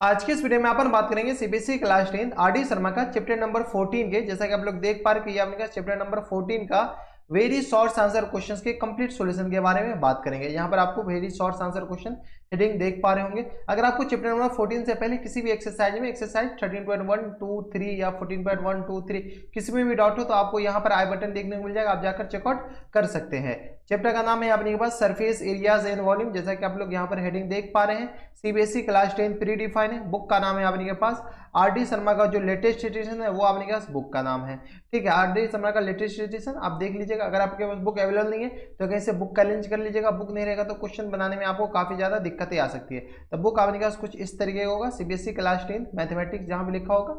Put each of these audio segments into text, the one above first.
आज के इस वीडियो में अपन बात करेंगे सीबीएसई क्लास 10 आरडी शर्मा का चैप्टर नंबर 14 के। जैसा कि आप लोग देख पा रहे हैं कि ये आपने चैप्टर नंबर 14 का वेरी शॉर्ट आंसर क्वेश्चंस के कंप्लीट सॉल्यूशन के बारे में बात करेंगे। यहाँ पर आपको very short answer question heading देख पा रहे होंगे। अगर आपको चैप्टर नंबर 14 से पहले किसी भी एक्सरसाइज में एक्सरसाइज 13.1, 2, 3 या 14.1, 2, 3 किसी में भी डाउट हो तो आपको यहाँ पर आई बटन देखने को मिल जाएगा, आप जाकर चेकआउट कर सकते हैं। चैप्टर का नाम है अपने के पास सरफेस एरियाज एंड वॉल्यूम। जैसा कि आप लोग यहाँ पर हेडिंग देख पा रहे हैं, सीबीएसई क्लास 10 प्री डिफाइन है। बुक का नाम है अपने के पास आरडी शर्मा का जो लेटेस्ट एडिशन है वो अपने के पास बुक का नाम है। ठीक है, आरडी शर्मा का लेटेस्ट एडिशन आप देख लीजिएगा। अगर आपके पास बुक अवेलेबल नहीं है तो कहीं से बुक का लिंक कर लीजिएगा। बुक नहीं रहेगा तो क्वेश्चन बनाने में आपको काफी ज्यादा दिक्कतें आ सकती है। तो बुक आपने के पास कुछ इस तरीके का होगा, सीबीएसई क्लास 10 मैथमेटिक्स जहां भी लिखा होगा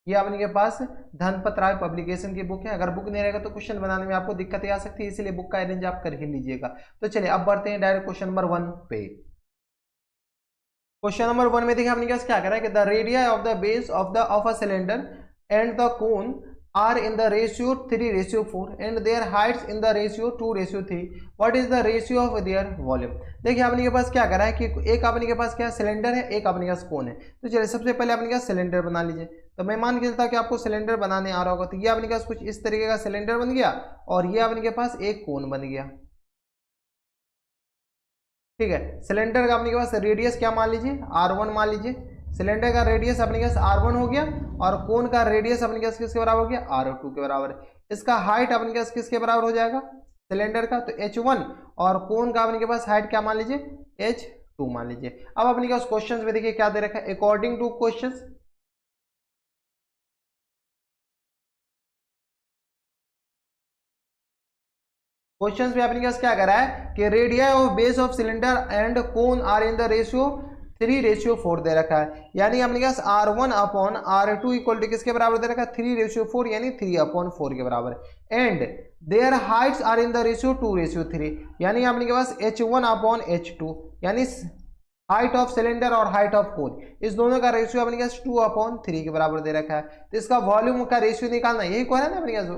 ये आपने के पास धनपत राय पब्लिकेशन की बुक है। अगर बुक नहीं रहेगा तो क्वेश्चन बनाने में आपको दिक्कतें आ सकती है, इसीलिए बुक का अरेंज आप कर ही लीजिएगा। तो चलिए अब बढ़ते हैं डायरेक्ट क्वेश्चन नंबर 1 पे। क्वेश्चन नंबर 1 में देखिए आपने क्या करा है कि the radii of the base of a cylinder and the cone are in the ratio 3:4 and their heights in the ratio 2:3. what is the ratio of their volume? देखिए आपने के पास क्या करा है कि एक आपने के पास क्या सिलेंडर है, एक आपने के पास कोन है। तो चलिए सबसे पहले आपने क्या सिलेंडर बना लीजिए। तो मैं मान के चलता कि आपको सिलेंडर बनाने आ रहा होगा। तो ये आपने के पास कुछ इस तरीके का सिलेंडर बन गया और ये आपने के पास एक कोन बन गया। ठीक है, सिलेंडर का आपने के पास रेडियस क्या मान लीजिए, r1 मान लीजिए। सिलेंडर का रेडियस अपने पास r1 हो गया और कोन का रेडियस अपने पास किसके बराबर हो गया, r2 के बराबर है। इसका हाइट अपने पास किसके बराबर हो जाएगा, सिलेंडर का, तो h1 और कोन का अपने पास हाइट क्या मान लीजिए, h2 मान लीजिए। अब अपने पास क्वेश्चन में देखिए क्या दे रखा है, अकॉर्डिंग टू क्वेश्चन में अपने पास क्या करा है कि radii of base of cylinder and cone are in the ratio 3:4 दे रखा है। यानी अपने पास r1 upon r2 equal to किसके बराबर दे रखा है, 3:4 यानी 3/4 के बराबर। And their heights are in the ratio 2:3 यानी अपने के पास h1 अपॉन h2 यानी हाइट ऑफ सिलेंडर और हाइट ऑफ कोन, इस दोनों का रेशियो अपने पास 2/3 के बराबर दे रखा है। तो इसका वॉल्यूम का रेशियो निकालना, यही क्वेश्चन है ना अपने पास,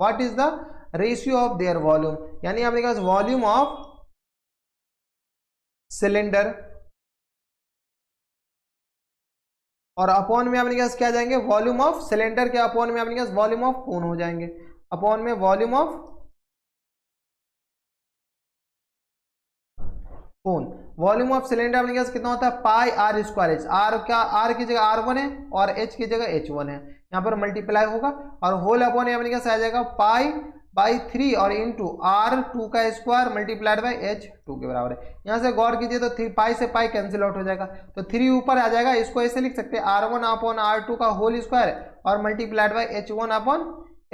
what is the ratio of their volume, यानी अपने पास वॉल्यूम ऑफ सिलेंडर और अपॉन में अपने पास क्या जाएंगे, वॉल्यूम ऑफ सिलेंडर के अपॉन में अपने पास वॉल्यूम ऑफ कोन हो जाएंगे। अपॉन में volume of cone, volume of cylinder अपने पास कितना होता है, pi r square H. Are क्या, आर की जगह r1 है और h की जगह h1 है, यहाँ पर मल्टीप्लाई होगा और होल अपॉन अपने पास आ जाएगा पाई बाई 3 और इंटू r2 का स्क्वायर मल्टीप्लाइड बाई h2 के बराबर है। यहाँ से गौर कीजिए तो 3 पाई से पाई कैंसिल आउट हो जाएगा, तो 3 ऊपर आ जाएगा। इसको ऐसे लिख सकते हैं r1 अपॉन r2 का होल स्क्वायर और multiplied by h1 upon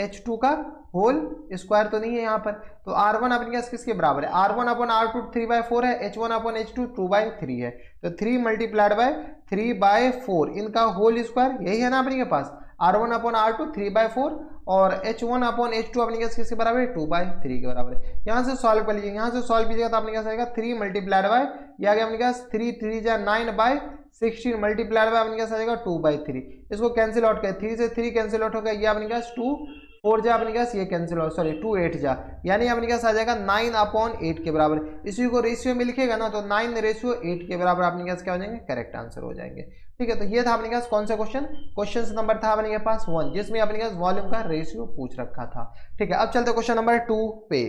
h2 का होल स्क्वायर, तो नहीं है यहाँ पर। तो r1 अपने पास किसके बराबर है, r1 अपॉन r2 3/4 है, h1 अपॉन h2 2/3 है। तो 3 मल्टीप्लाइड बाई 3/4 इनका होल स्क्वायर, यही है ना अपने के पास, r1 अपॉन r2 3/4 और h1 अपॉन h2 अपने पास किसके बराबर है, 2/3 के बराबर है। यहाँ से सॉल्व कर लीजिए, यहाँ से सॉल्व कीजिएगा तो अपने पास आएगा 3 मल्टीप्लाइड बाई, ये आ गया अपने पास 3 3 जा 9/16 मल्टीप्लाइड बाई अपने पास आ जाएगा 2/3। इसको कैंसिल आउट कर, 3 से 3 कैंसिल आउट हो गया, ये अपने पास 2 4 जा अपने पास, ये कैंसिल आउट, सॉरी 2 8 जा, यानी अपने पास आ जाएगा 9/8 के बराबर। इसी को रेशियो में लिखेगा ना तो 9:8 के बराबर अपने पास क्या हो जाएंगे, करेक्ट आंसर हो जाएंगे। ठीक है, तो ये था अपने पास कौन सा क्वेश्चन नंबर था अपने पास 1, जिसमें अपने पास वॉल्यूम का रेशियो पूछ रखा था। ठीक है, अब चलते क्वेश्चन नंबर 2 पे।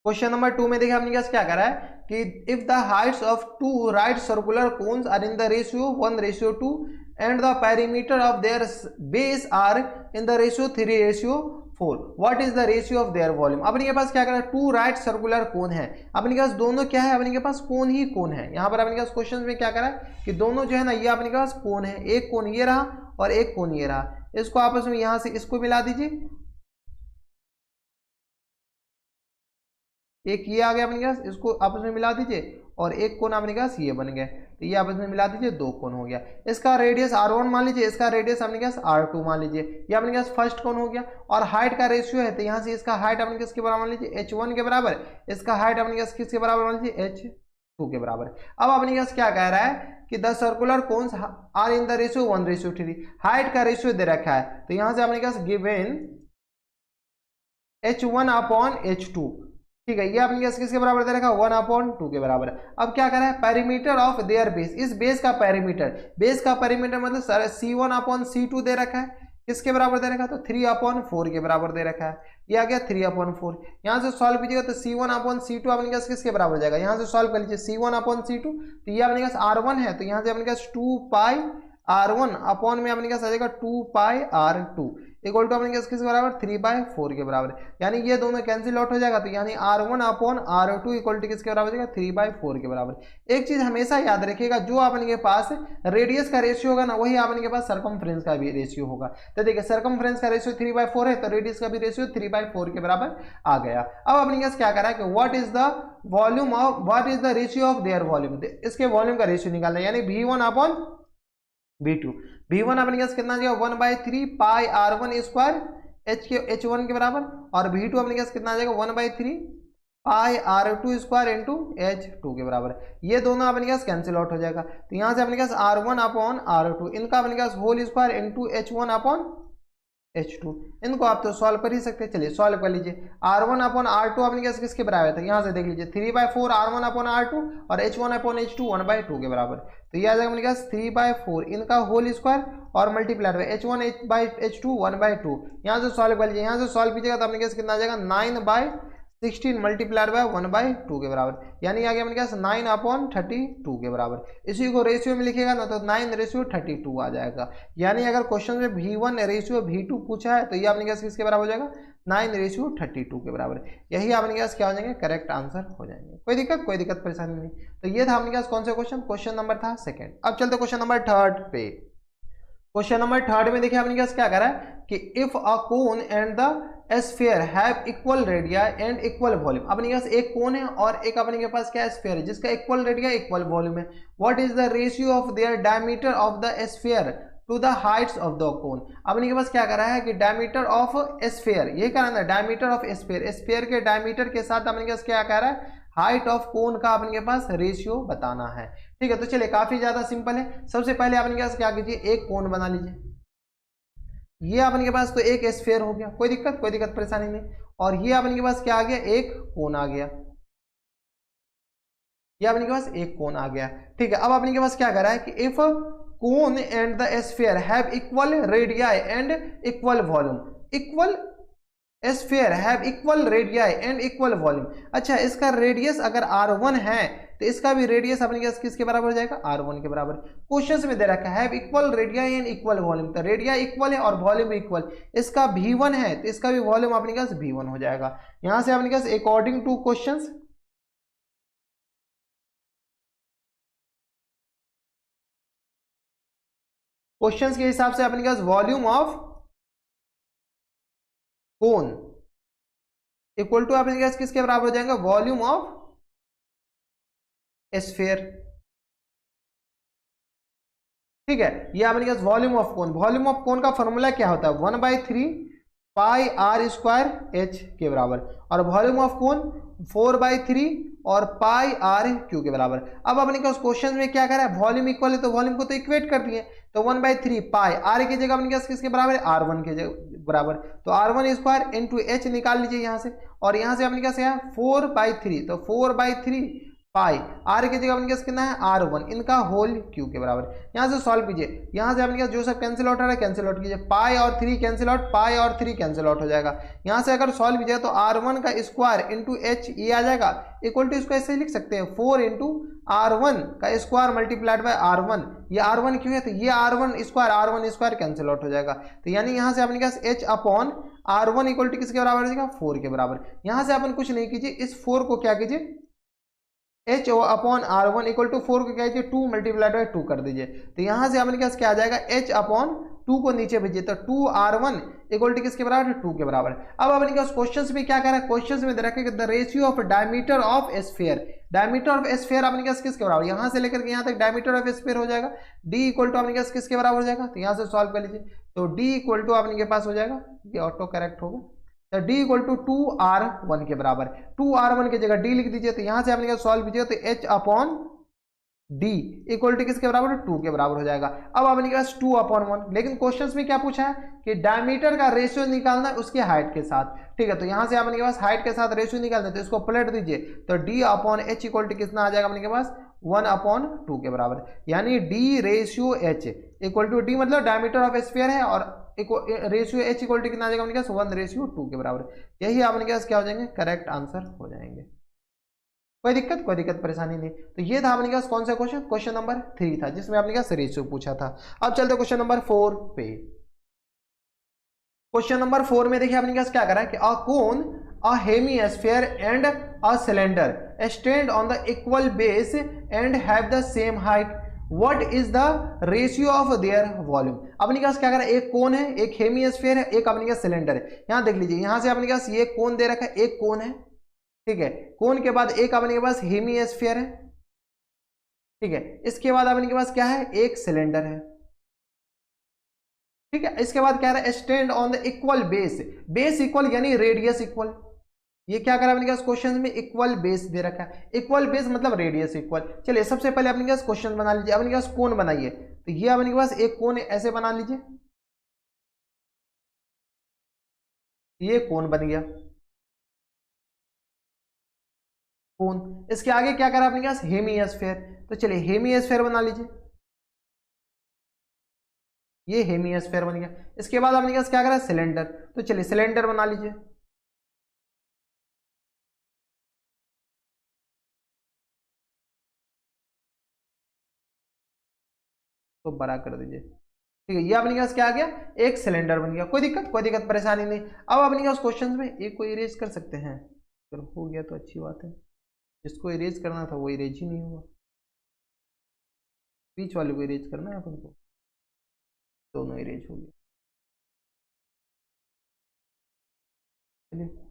क्वेश्चन नंबर 2 में देखिए अपने पास क्या करा है कि if the heights of 2 right circular cones are in the ratio 1:2 and the perimeter of their base are in the ratio 3:4, what is the ratio of their volume? अपने के पास क्या करा, 2 राइट सर्कुलर कोन है, अपने के पास दोनों क्या है, अपने के पास कोन ही कोन है। यहाँ पर अपने के पास क्वेश्चन में क्या करा कि दोनों जो है ना ये अपने के पास कोन है, एक कोन ये रहा और एक कोन ये रहा, इसको आपस में यहाँ से इसको मिला दीजिए, एक ये आ गया अपने पास, इसको आपस में मिला दीजिए और एक कोन अपने पास ये बन गया, तो ये आपस में मिला दीजिए, 2 कोन हो गया। इसका रेडियस r1 मान लीजिए, इसका रेडियस अपने पास r2 मान लीजिए, ये अपने पास फर्स्ट कोन हो गया। और हाइट का रेशियो है तो यहाँ से इसका हाइट अपने किसके बराबर मान लीजिए, h1 के बराबर, इसका हाइट अपने पास किसके बराबर मान लीजिए, h2 के बराबर। अब अपने पास क्या कह रहा है कि the circular cones are in the ratio 1:3, height का रेशियो दे रखा है, तो यहाँ से अपने पास गिवन h1 अपॉन h2 ठीक है, ये अपने पास किसके बराबर दे रखा है 1/2 के बराबर है। अब क्या करा है, पेरीमीटर ऑफ देयर बेस, इस बेस का पेरीमीटर, बेस का पेरीमीटर मतलब सर C1/C2 दे रखा है, किसके बराबर दे रखा है तो 3/4 के बराबर दे रखा है। ये आ गया 3/4। यहाँ से सॉल्व कीजिएगा तो C1/C2 अपने पास किसके बराबर हो जाएगा, यहाँ से सॉल्व कर लीजिए C1/C2, तो ये अपने पास R1 है, तो यहाँ से अपने पास 2πr1 अपॉन में अपने पास आ जाएगा 2πr2 इक्वल टू अपने पास किसके बराबर 3/4 के बराबर, यानी ये दोनों कैंसिल आउट हो जाएगा, तो यानी R1/R2 इक्वल टू किसके बराबर हो जाएगा 3/4 के बराबर। एक चीज हमेशा याद रखिएगा, जो अपने के पास रेडियस का रेशियो होगा ना, वही अपने के पास सर्कमफ्रेंस का भी रेशियो होगा। तो देखिए सर्कमफ्रेंस का रेशियो 3/4 है, तो रेडियस का भी रेशियो 3/4 के बराबर आ गया। अब अपने पास क्या करा है कि what is the ratio of their volume, इसके वॉल्यूम का रेशियो निकालना है, यानी V1/V2। V1 अपने पास कितना जाएगा 1/3 पाई R1 स्क्वायर H1 के बराबर, और V2 अपने पास कितना जाएगा 1/3 पाई R2 स्क्वायर इंटू H2 के बराबर। ये दोनों अपने पास कैंसिल आउट हो जाएगा, तो यहाँ से अपने पास R1/R2 इनका अपने पास होल स्क्वायर इंटू H1/H2, इनको आप तो सॉल्व कर ही सकते हैं। चलिए सॉल्व कर लीजिए। R1/R2 अपने पास किसके बराबर था, यहाँ से देख लीजिए 3/4 R1/R2 और H1/H2 1/2 के बराबर, तो ये आ जाएगा अपने पास 3/4 इनका होल स्क्वायर और मल्टीप्लाइड बाय H1/H2 1/2। यहाँ से सॉल्व कर लीजिए, यहाँ से सॉल्व कीजिएगा तो अपने पास कितना आ जाएगा 9/16 मल्टीप्लाइड बाय 1/2 के बराबर, यानी आ गया अपने पास 9/32 के बराबर। इसी को रेशियो में लिखेगा ना तो 9/32 आ जाएगा, यानी अगर क्वेश्चन में V1/V2 पूछा है तो ये अपने पास किसके बराबर हो जाएगा 9/32 के बराबर। यही अपने पास क्या हो जाएंगे, करेक्ट आंसर हो जाएंगे। कोई दिक्कत परेशानी नहीं। तो ये था अपने पास कौन सा क्वेश्चन नंबर था सेकंड। अब चलते क्वेश्चन नंबर थर्ड पे। क्वेश्चन नंबर थर्ड में देखिए अपने पास क्या करा है कि if a cone and the sphere have equal radii and equal volume, अपने पास एक कोन है और एक अपने के पास क्या स्फीयर है जिसका इक्वल रेडिया इक्वल वॉल्यूम है। What is the ratio of their diameter of the sphere to the heights of the cone. अपने के पास क्या करा है कि डायमीटर ऑफ स्फीयर, ये कह रहा है डायमीटर ऑफ स्फीयर, स्फीयर के डायमीटर के साथ अपने के पास क्या कह रहा है हाइट ऑफ कोन का अपने के पास रेशियो बताना है। ठीक है, तो चलिए काफी ज्यादा सिंपल है। सबसे पहले अपने के पास क्या कीजिए, एक कोन बना लीजिए। ये अपने के पास तो एक स्फीयर हो गया, कोई दिक्कत परेशानी नहीं। और ये अपने के पास क्या आ गया, एक कोन आ गया। ये अपने के पास एक कोन आ गया। ठीक है, अब अपने के पास क्या कर रहा है कि if cone and the sphere have equal radii and equal volume, equal sphere have equal radii and equal volume. अच्छा, इसका रेडियस अगर R1 है तो इसका भी रेडियस अपने पास किसके बराबर हो जाएगा R1 के बराबर। क्वेश्चन में दे रखा है have equal radii and equal volume, तो रेडिया इक्वल है और वॉल्यूम इक्वल। इसका V1 है तो इसका भी वॉल्यूम अपने पास V1 हो जाएगा। यहां से अपने पास अकॉर्डिंग टू क्वेश्चंस के हिसाब से अपने पास volume of cone equal to अपने पास किसके बराबर हो जाएगा वॉल्यूम ऑफ स्फीयर। ठीक है, ये अपने पास वॉल्यूम ऑफ कोन का फॉर्मूला क्या होता है 1/3 पाई R स्क्वायर H के बराबर, और वॉल्यूम ऑफ कोन 4/3 और पाई R क्यू के बराबर। अब अपने पास क्वेश्चन में क्या कर रहा है, वॉल्यूम इक्वल है तो वॉल्यूम को तो इक्वेट कर दिए, तो 1/3 पाई R की जगह अपने पास किसके बराबर है R1 के बराबर, तो R1 स्क्वायर इंटू H निकाल लीजिए यहाँ से, और यहाँ से अपने पास क्या है 4/3, तो 4/3 पाई R की जगह अपने पास कितना है R1 इनका होल क्यू के बराबर। यहाँ से सॉल्व कीजिए, यहाँ से अपने पास जो सब कैंसिल आउट हो रहा है कैंसिल आउट कीजिए, पाई और 3 कैंसिल आउट, पाई और 3 कैंसिल आउट हो जाएगा। यहाँ से अगर सॉल्व कीजिए तो R1 का स्क्वायर इंटू H ये आ जाएगा इक्वल टू, इसको ऐसे लिख सकते हैं 4 इंटू R1 का स्क्वायर मल्टीप्लाइड बाय R1, ये R1 क्यों है तो ये R1 स्क्वायर कैंसिल आउट हो जाएगा। तो यानी यहाँ से अपने पास H upon R1 equal to किसके बराबर हो जाएगा 4 के बराबर। यहाँ से अपन कुछ नहीं कीजिए, इस 4 को क्या कीजिए H upon R1 equal to 4 को क्या कीजिए 2 मल्टीप्लाइड बाय 2 कर दीजिए, तो यहाँ से अपने पास क्या आ जाएगा H अपॉन 2 को नीचे भेजिए, तो 2R1 इक्वल टू किसके बराबर 2 के बराबर। अब अपने पास क्वेश्चंस में क्या कह रहा है, क्वेश्चंस में दे रखा है the ratio of diameter of sphere, diameter of sphere अपने पास किसके बराबर, यहाँ से लेकर के यहाँ तक डायमीटर ऑफ स्फीयर हो जाएगा D इक्वल टू अपने पास किसके बराबर हो जाएगा, तो यहाँ से सॉल्व कर लीजिए, तो D इक्वल टू अपने के पास हो जाएगा, ये ऑटो करेक्ट होगा, तो D इक्वल टू 2R1 के बराबर, 2R1 की जगह D लिख दीजिए, तो यहाँ से आपने क्या सॉल्व कीजिए तो H upon D equal to किसके बराबर, 2 के बराबर हो जाएगा। अब अपने पास 2/1, लेकिन क्वेश्चंस में क्या पूछा है कि डायमीटर का रेशियो निकालना है उसके हाइट के साथ, ठीक है। तो यहां से अपने पास हाइट के साथ रेशियो निकालना है, तो इसको पलट दीजिए, तो d/h इक्वल टू कितना आ जाएगा अपने पास 1/2 के बराबर, यानी d/h इक्वल टू, डी मतलब डायमीटर ऑफ स्फीयर है और रेशियो h इक्वल टू कितना आ जाएगा अपने पास 1/2 के बराबर। यही अपने पास क्या हो जाएंगे, करेक्ट आंसर हो जाएंगे। कोई दिक्कत परेशानी नहीं। तो ये था अपने पास कौन सा क्वेश्चन, क्वेश्चन नंबर 3 था जिसमें अपने पास रेशियो पूछा था। अब चलते क्वेश्चन नंबर 4 पे। क्वेश्चन नंबर 4 में देखिए अपने पास क्या करा है कि a cone, a hemisphere and a cylinder stand on the equal base and have the same height, what is the ratio of their volume. अपने पास क्या करा, एक कोन है, एक हेमीस्फीयर है, एक अपने पास सिलेंडर है। यहां देख लीजिए, यहां से अपने पास ये कोन दे रखा है, एक कोन है, ठीक है। कोन के बाद एक अपने के पास हेमीस्फीयर है, ठीक है। इसके बाद अपने के पास क्या है, एक सिलेंडर है, ठीक है। इसके बाद क्या है, stand on the equal base, base equal यानी रेडियस इक्वल। ये क्या करा अपने पास क्वेश्चन में, इक्वल बेस दे रखा है, इक्वल बेस मतलब रेडियस इक्वल। चलिए सबसे पहले अपने पास क्वेश्चन बना लीजिए, अपने पास कोन बनाइए, तो ये अपने के पास एक कोन ऐसे बना लीजिए, ये कोन बन गया कोन। इसके आगे क्या करा अपने पास, हेमीस्फीयर, तो चलिए हेमीस्फीयर बना लीजिए, ये हेमीस्फीयर बन गया। इसके बाद अपने पास क्या करा, सिलेंडर, तो चलिए सिलेंडर बना लीजिए, तो बड़ा कर दीजिए, ठीक है। ये अपने पास क्या आ गया, एक सिलेंडर बन गया। कोई दिक्कत परेशानी नहीं। अब अपने पास क्वेश्चन में एक को इरेज कर सकते हैं, अगर हो गया तो अच्छी बात है, जिसको इरेज करना था वो इरेज ही नहीं हुआ, बीच वाले को इरेज करना है अपन को, दोनों इरेज हो गए। चलिए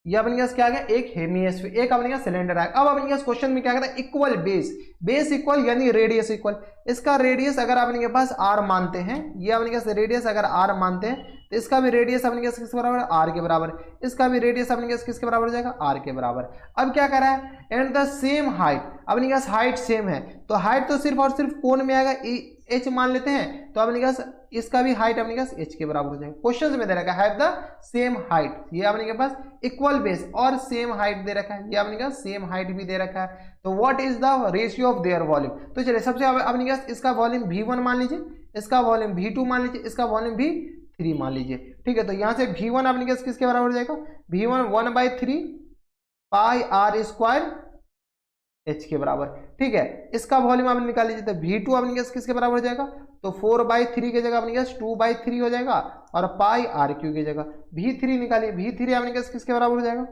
ये अपने पास क्या आ गया, एक हेमीस्फीयर, एक अपने पास सिलेंडर है। अब अपने पास क्वेश्चन में क्या कहता है, इक्वल बेस, बेस इक्वल यानी रेडियस इक्वल। इसका रेडियस अगर अपने के पास r मानते हैं, ये अपने पास रेडियस अगर r मानते हैं, तो इसका भी रेडियस अपने पास किसके बराबर है, r के बराबर। इसका भी रेडियस अपने पास किसके बराबर हो जाएगा, r के बराबर। अब क्या कर रहा है, एंड द सेम हाइट, अपने पास हाइट सेम है, तो हाइट तो सिर्फ और सिर्फ कोण में आएगा, h मान लेते हैं, तो अपने पास इसका भी हाइट अपने पास h के बराबर हो जाएगा। क्वेश्चन में दे रखा है हैव द सेम हाइट, ये अपने के पास इक्वल बेस और सेम हाइट दे रखा है, ये अपने पास सेम हाइट भी दे रखा है। तो what is the ratio of their volume, तो चलिए सबसे अपने पास इसका वॉल्यूम v1 मान लीजिए, इसका वॉल्यूम v2 मान लीजिए, इसका वॉल्यूम v3 मान लीजिए, ठीक है। तो यहाँ से v1 अपने पास किसके बराबर हो जाएगा, v1 1/3 पाई r स्क्वायर h के बराबर, ठीक है। इसका वॉल्यूम आपने निकाल लीजिए, तो v2 अपने पास किसके बराबर हो जाएगा, तो 4/3 की जगह अपने पास 2/3 हो जाएगा, और पाई r³ की जगह v3 निकालिए, v3 अपने पास किसके बराबर हो जाएगा,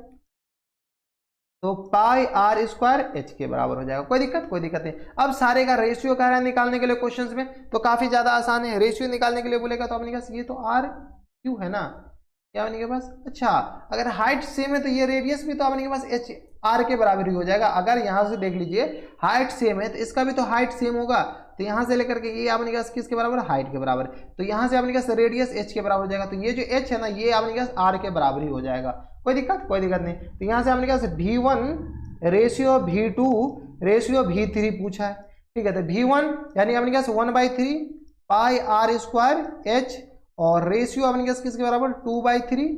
तो पाई r स्क्वायर h के बराबर हो जाएगा। कोई दिक्कत नहीं। अब सारे का रेशियो कह रहा है निकालने के लिए क्वेश्चंस में, तो काफी ज्यादा आसान है। रेशियो निकालने के लिए बोलेगा तो अपने पास ये तो r³ है ना, क्या अपने के पास, अच्छा अगर हाइट सेम है तो ये रेडियस भी तो अपने के पास h r के बराबर ही हो जाएगा। अगर यहाँ से देख लीजिए हाइट सेम है तो इसका भी तो हाइट सेम होगा, तो यहाँ से लेकर के ये अपने पास किसके बराबर, हाइट के बराबर, तो यहाँ से अपने पास रेडियस h के बराबर हो जाएगा, तो ये जो h है ना ये अपने पास r के बराबर ही हो जाएगा। कोई दिक्कत नहीं। तो यहाँ से अपने पास v1 ratio v2 ratio v3 पूछा है, ठीक है। तो v1 यानी अपने पास 1/3 पाई r स्क्वायर h, और रेशियो अपने पास किसके बराबर 2/3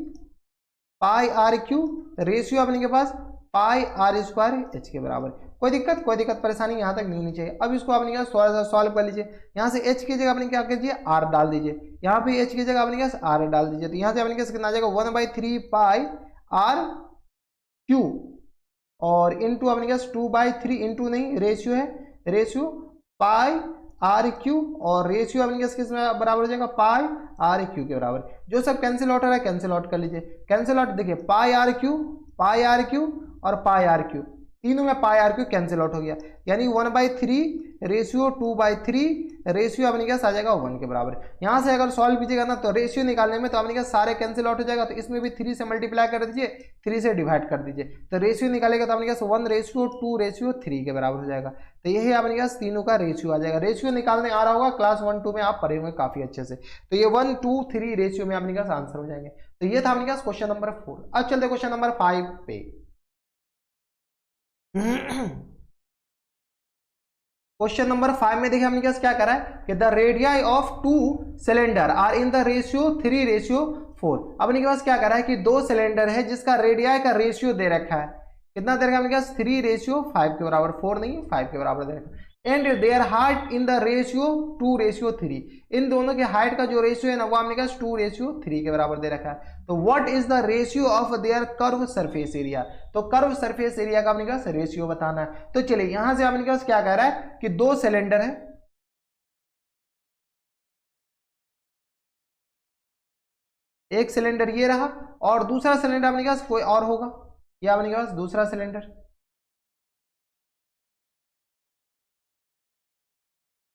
पाई r³ रेशियो अपने के पास पाई r स्क्वायर h के बराबर। कोई दिक्कत परेशानी यहाँ तक नहीं होनी चाहिए। अब इसको अपने पास सॉल्व कर लीजिए, यहाँ से h की जगह अपने क्या कीजिए, r डाल दीजिए, यहाँ पे h की जगह अपने पास r डाल दीजिए, तो यहाँ से अपने पास कितना आ जाएगा 1/3 पाई r³ और इंटू अपने पास 2/3 इंटू नहीं रेशियो है, रेशियो पाई r³ और रेशियो अपने पास किस बराबर हो जाएगा, पाई r³ के बराबर। जो सब कैंसिल आउट हो रहा है कैंसिल आउट कर लीजिए, कैंसिल आउट देखिए पाई r³ और पाई r³ तीनों में पाई r³ कैंसिल आउट हो गया, यानी 1/3 रेशियो 2/3 रेशियो अपने पास आ जाएगा 1 के बराबर। यहाँ से अगर सॉल्व कीजिएगा ना तो रेशियो निकालने में तो अपने पास सारे कैंसिल आउट हो जाएगा, तो इसमें भी 3 से मल्टीप्लाई कर दीजिए, 3 से डिवाइड कर दीजिए, तो रेशियो निकालेगा तो अपने पास 1:2:3 के बराबर हो जाएगा। तो यही अपने पास तीनों का रेशियो आ जाएगा। रेशियो निकालने आ रहा होगा क्लास 1-2 में आप पढ़े होंगे काफी अच्छे से, तो ये 1-2-3 रेशियो में अपने पास आंसर हो जाएंगे। तो ये था अपने पास क्वेश्चन नंबर 4। अब चलते क्वेश्चन नंबर 5 पे। क्वेश्चन नंबर 5 में देखिए हमने क्या करा है कि the radii of two cylinder are in the ratio 3:4। अब अपने पास क्या करा है कि दो सिलेंडर है जिसका रेडियाई का रेशियो दे रखा है, कितना दे रखा है अपने पास 3:5 के बराबर, 4 नहीं 5 के बराबर दे रखा है। And their height in the ratio 2:3। इन दोनों के हाइट का जो रेशियो है ना वो हमने कहा 2:3 के बराबर दे रखा है। तो what is the ratio of there curve surface area, तो कर्व सरफेस एरिया का हमने कहा रेशियो बताना है। तो चलिए यहां से हमने कहा क्या कह रहा है कि दो सिलेंडर है, एक सिलेंडर ये रहा और दूसरा सिलेंडर अपने पास कोई और होगा, या अपने पास दूसरा सिलेंडर,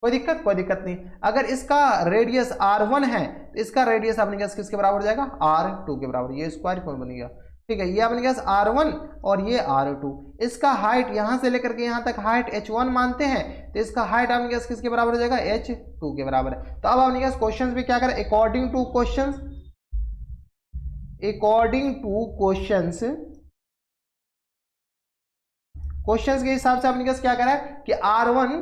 कोई दिक्कत नहीं। अगर इसका रेडियस r1 है तो इसका रेडियस अपने पास किसके बराबर हो जाएगा, r2 के बराबर। ये स्क्वायर फॉर्म बन गया, ठीक है। ये अपने पास r1 और ये r2। इसका हाइट यहां से लेकर के यहां तक हाइट h1 मानते हैं, तो इसका हाइट अपने पास किसके बराबर हो जाएगा, h2 के बराबर है। तो अब अपने पास क्वेश्चन में क्या करें, अकॉर्डिंग टू क्वेश्चंस के हिसाब से अपने पास क्या करा है कि r1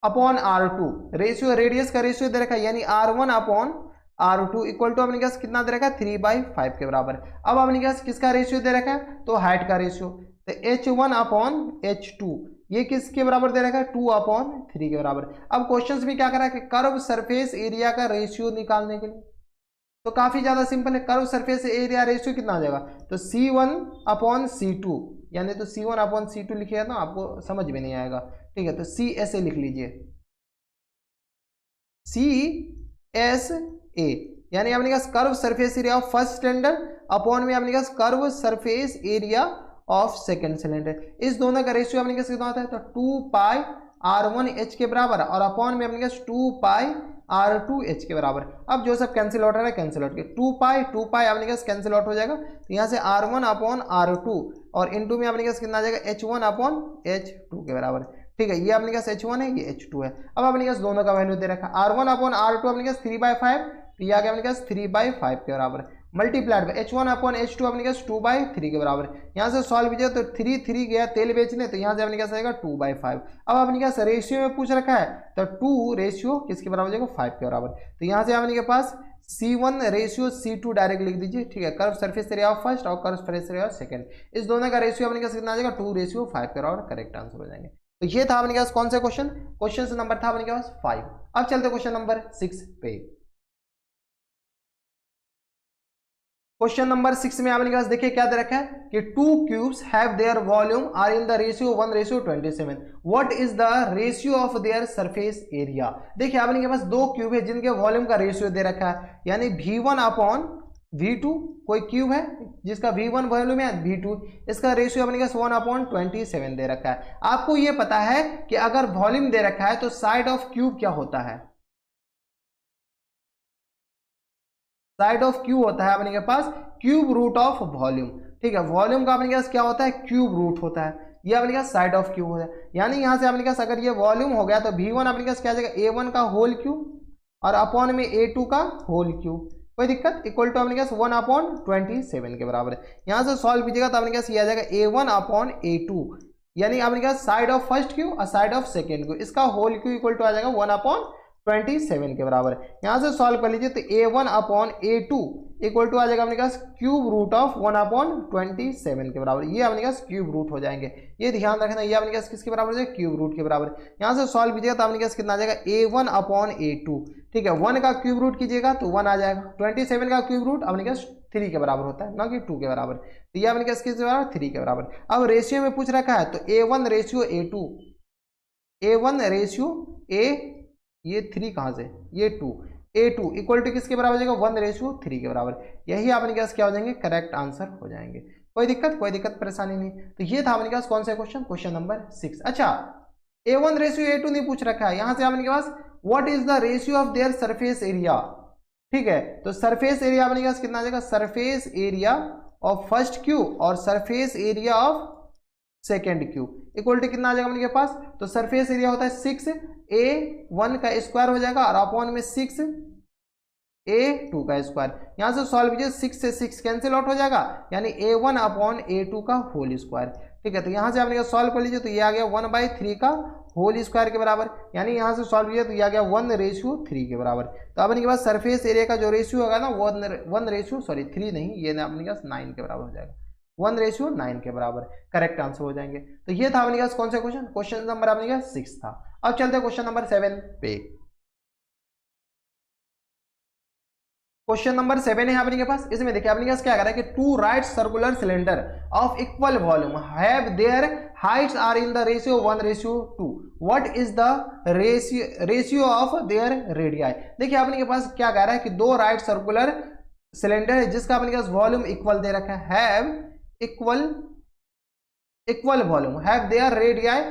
upon r2 ratio, radius का रेशियो दे रखा है, यानी r1 upon r2 equal to अपने पास कितना दे रखा है 3/5 के बराबर। अब अपने पास किसका रेशियो दे रखा है, तो हाइट का रेशियो, तो h1 अपॉन h2 ये किसके बराबर दे रखा है 2/3 के बराबर। अब क्वेश्चंस में क्या करा है कि कर्व सरफेस एरिया का रेशियो निकालने के लिए, तो काफी ज्यादा सिंपल है। कर्व सरफेस एरिया रेशियो कितना आ जाएगा, तो C1/C2, यानी तो C1/C2 लिखिएगा ना आपको समझ में नहीं आएगा, ठीक है। तो C ऐसे लिख लीजिए, CSA, यानी अपने पास curve surface area of first cylinder upon में अपने पास curve surface area of second cylinder. इस दोनों का रेशियो अपने पास कितना होता है, तो 2πr1h के बराबर और अपॉन में अपने पास 2πr2h के बराबर। अब जो सब कैंसिल आउट है कैंसिल आउट के 2π अपने पास कैंसिल आउट हो जाएगा, तो यहाँ से r1/r2 और इनटू में अपने पास कितना आ जाएगा h1/h2 के बराबर, ठीक है। ये अपने पास h1 है, ये h2 है। अब अपने पास दोनों का वैल्यू दे रखा है, r1/r2 अपने पास 3/5, तो ये आ गया अपने पास 3/5 के बराबर, मल्टीप्लाइड बाय h1/h2 अपने पास 2/3 के बराबर। यहाँ से सॉल्व कीजिए तो 3 गया तेल बेचने, तो यहाँ से अपने पास आएगा 2/5। अब अपने पास रेशियो में पूछ रखा है, तो 2 रेशियो किसके बराबर हो जाएगा 5 के बराबर। तो यहाँ से अपने पास C1/C2 डायरेक्ट लिख दीजिए, ठीक है। Curve surface area of first और curve surface area of second, इस दोनों का रेशियो अपने पास कितना आ जाएगा 2:5 के बराबर, करेक्ट आंसर हो जाएंगे। तो ये था अपने पास कौन सा क्वेश्चन नंबर था अपने पास 5। अब चलते क्वेश्चन नंबर 6 पे। क्वेश्चन नंबर 6 में आपने पास देखिए क्या दे रखा है कि two cubes have their volume are in the ratio 1:27। What is the ratio of their surface area. देखिए आपने पास दो क्यूब है जिनके वॉल्यूम का रेशियो दे रखा है, यानी V1/V2, कोई क्यूब है जिसका V1 वॉल्यूम है, V2 इसका रेशियो अपने पास 1/27 दे रखा है। आपको यह पता है कि अगर वॉल्यूम दे रखा है तो साइड ऑफ क्यूब क्या होता है, साइड ऑफ क्यूब होता है अपने के पास क्यूब रूट ऑफ वॉल्यूम, ठीक है। वॉल्यूम का अपने पास क्या होता है क्यूब रूट होता है, ये अपने पास साइड ऑफ क्यूब होता है। यानी यहां से अपने पास अगर ये वॉल्यूम हो गया तो V1 अपने पास क्या आ जाएगा A1 का होल क्यूब और अपॉन में A2 का होल क्यूब, कोई दिक्कत, इक्वल टू अपने पास 1/27 के बराबर है। यहां से सॉल्व कीजिएगा तो अपने पास ये आ जाएगा A1/A2, यानी अपने पास साइड ऑफ फर्स्ट क्यूब और साइड ऑफ सेकेंड क्यूब, इसका होल क्यूब इक्वल टू आ जाएगा 1/27 के बराबर। यहां से सॉल्व कर लीजिए तो A1/A2 इक्वल टू आ जाएगा अपने पास क्यूब रूट ऑफ 1/27 के बराबर। ये अपने पास क्यूब रूट हो जाएंगे, ये ध्यान रखना, ये अपने पास किसके बराबर हो जाएगा क्यूब रूट के बराबर। यहां से सॉल्व कीजिएगा तो अपने पास कितना आ जाएगा A1/A2, ठीक है। 1 का क्यूब रूट कीजिएगा तो 1 आ जाएगा, 27 का क्यूब रूट अपने पास 3 के बराबर होता है, ना कि 2 के बराबर, तो ये अपने पास किसके बराबर 3 के बराबर। अब रेशियो में पूछ रखा है तो A1:A2, A1:A, ये 3 कहां से, ये 2, A2 इक्वल टू किसके बराबर हो जाएगा 1:3 के बराबर। यही आपने पास क्या हो जाएंगे करेक्ट आंसर हो जाएंगे, कोई दिक्कत परेशानी नहीं। तो ये था अपने पास कौन सा क्वेश्चन नंबर 6। अच्छा A1:A2 नहीं पूछ रखा है, यहां से आपने पास what is the ratio of their surface area, ठीक है। तो सरफेस एरिया अपने पास कितना आ जाएगा, surface area of first cube और surface area of second cube equal to कितना आ जाएगा अपने पास, तो सरफेस एरिया होता है 6A1 का स्क्वायर हो जाएगा और अपॉन में 6A2 का स्क्वायर। यहां से सॉल्व कीजिए 6 से 6 कैंसिल आउट हो जाएगा, यानी A1/A2 का होल स्क्वायर, ठीक है, तो यहाँ से आपने सॉल्व कर लीजिए, तो ये आ गया 1/3 का होल स्क्वायर के बराबर, यानी यहाँ से सॉल्व किया तो ये आ गया 1:3 के बराबर। तो अब इनके पास सरफेस एरिया का जो रेशियो होगा ना 3 नहीं, ये अपने पास 9 के बराबर हो जाएगा, 1:9 के बराबर करेक्ट आंसर हो जाएंगे। तो ये था अपने पास कौन सा क्वेश्चन, क्वेश्चन नंबर अपने पास 6 था। अब चलते हैं क्वेश्चन नंबर 7 पे। क्वेश्चन नंबर 7 है अपने के पास, इसमें देखिए अपने पास क्या कर रहा है कि two right circular cylinder of equal volume have their heights are in the ratio 1:2, what is the ratio of their radii. देखिए अपने के पास क्या कह रहा है कि दो राइट सर्कुलर सिलेंडर है जिसका अपने पास वॉल्यूम इक्वल दे रखा है, have equal volume, have their radii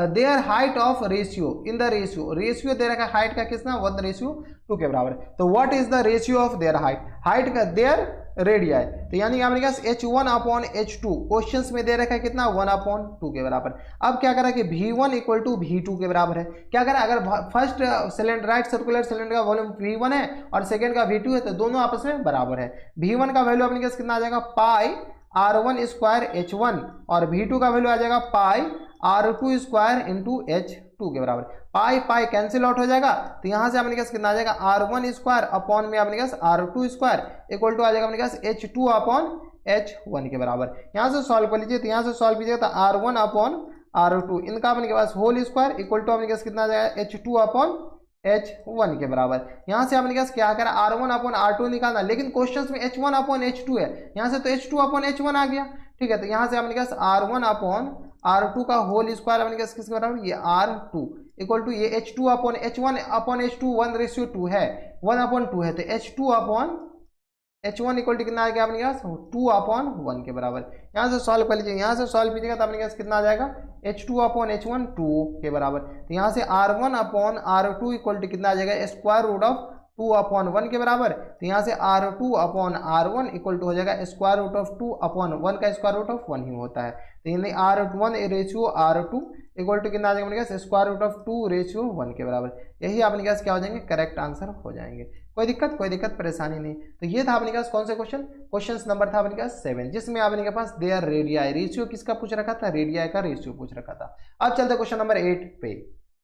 their height of ratio in the ratio दे रखा है हाइट का कितना 1:2 के बराबर। तो what is the ratio of their height का देयर रेडियाई, तो यानी आपने कहा h1/h2 क्वेश्चंस में दे रखा है कितना 1/2 के बराबर। अब क्या करा कि v1 = v2 के बराबर है। क्या करा, अगर first cylinder right circular cylinder का वॉल्यूम v1 है और सेकेंड का v2 है तो दोनों आपस में बराबर है। v1 का वैल्यू अपने पास कितना आ जाएगा πr1² h1 और v2 का वैल्यू आ जाएगा πr2² × h2 के बराबर। पाई कैंसिल आउट हो जाएगा, तो यहां से अपने पास कितना आ जाएगा r1² अपॉन में अपने पास r2² इक्वल टू आ जाएगा अपने पास h2/h1 के बराबर। यहां से सॉल्व कर लीजिए, तो यहां से सॉल्व कीजिएगा तो r1/r2 इनका अपने पास होल स्क्वायर इक्वल टू अपने पास कितना आ जाएगा h2/h1 के बराबर। यहां से अपने पास क्या करा r1/r2 निकालना, लेकिन क्वेश्चंस में h1/h2 है, यहां से तो h2/h1 आ गया। ठीक है, तो यहां से अपने पास r1/r2 का होल स्क्वायर अपने पास किसके बराबर, ये r2 इक्वल टू ये h2/h1/h2 1:2 है, 1/2 है, तो h2/h1 इक्वल टू कितना आ गया अपने पास 2/1 के बराबर। यहाँ से सॉल्व कर लीजिए, यहाँ से सॉल्व कीजिएगा तो अपने पास कितना आ जाएगा h2/h1 2 के बराबर। तो यहाँ से r1/r2 इक्वल टू कितना आ जाएगा स्क्वायर रूट ऑफ 2/1 के बराबर। तो यहाँ से r2/r1 इक्वल टू हो जाएगा स्क्वायर रूट ऑफ 2/1 का स्क्वायर रूट ऑफ 1 ही होता है। तो यानी r1/r2 इक्वल टू कितना आ जाएगा अपने पास स्क्वायर रूट ऑफ 2/1 के बराबर। यही अपने पास क्या हो जाएंगे, करेक्ट आंसर हो जाएंगे। कोई दिक्कत परेशानी नहीं। तो ये था अपने पास कौन से क्वेश्चन नंबर था अपने पास 7, जिसमें आपने के पास देयर रेडियाई रेशियो किसका पूछ रखा था, रेडियाई का रेशियो पूछ रखा था। अब चलते क्वेश्चन नंबर 8 पे।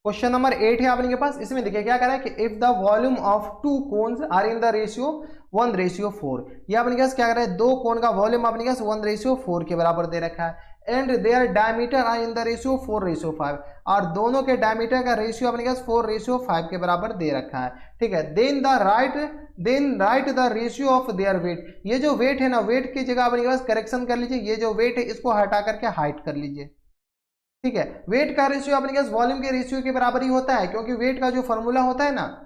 क्वेश्चन नंबर 8 है आपने के पास, इसमें देखिए क्या कह रहा है कि if the volume of two cones are in the ratio 1:4, ये अपने पास क्या कर रहा है, दो कोन का वॉल्यूम अपने पास 1:4 के बराबर दे रखा है, and their diameter are in the ratio 4:5, और दोनों के डायमीटर का रेशियो अपने पास 4:5 के बराबर दे रखा है। ठीक है, then write the ratio of their weight, ये जो वेट है ना, वेट की जगह अपने पास करेक्शन कर लीजिए, ये जो वेट है इसको हटा करके हाइट कर लीजिए। ठीक है, वेट का रेशियो अपने पास वॉल्यूम के रेशियो के बराबर ही होता है, क्योंकि वेट का जो फॉर्मूला होता है ना,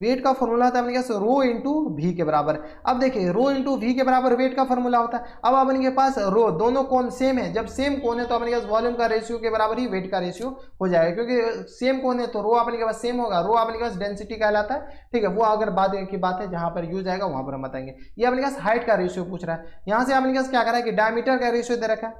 वेट का फॉर्मूला होता है अपने पास रो इंटू वी के बराबर। अब देखिए रो इंटू वी के बराबर वेट का फॉर्मूला होता है। अब अपने के पास रो दोनों कोण सेम है, जब सेम कोण है तो अपने पास वॉल्यूम का रेशियो के बराबर ही वेट का रेशियो हो जाएगा, क्योंकि सेम कोण है तो रो अपने के पास सेम होगा, रो अपने के पास डेंसिटी कहलाता है। ठीक है, वो अगर बाद की बात है जहां पर यूज आएगा वहां पर हम बताएंगे। ये अपने पास हाइट का रेशियो पूछ रहा है, यहाँ से अपने पास क्या कर रहा है कि डायमीटर का रेशियो दे रखा है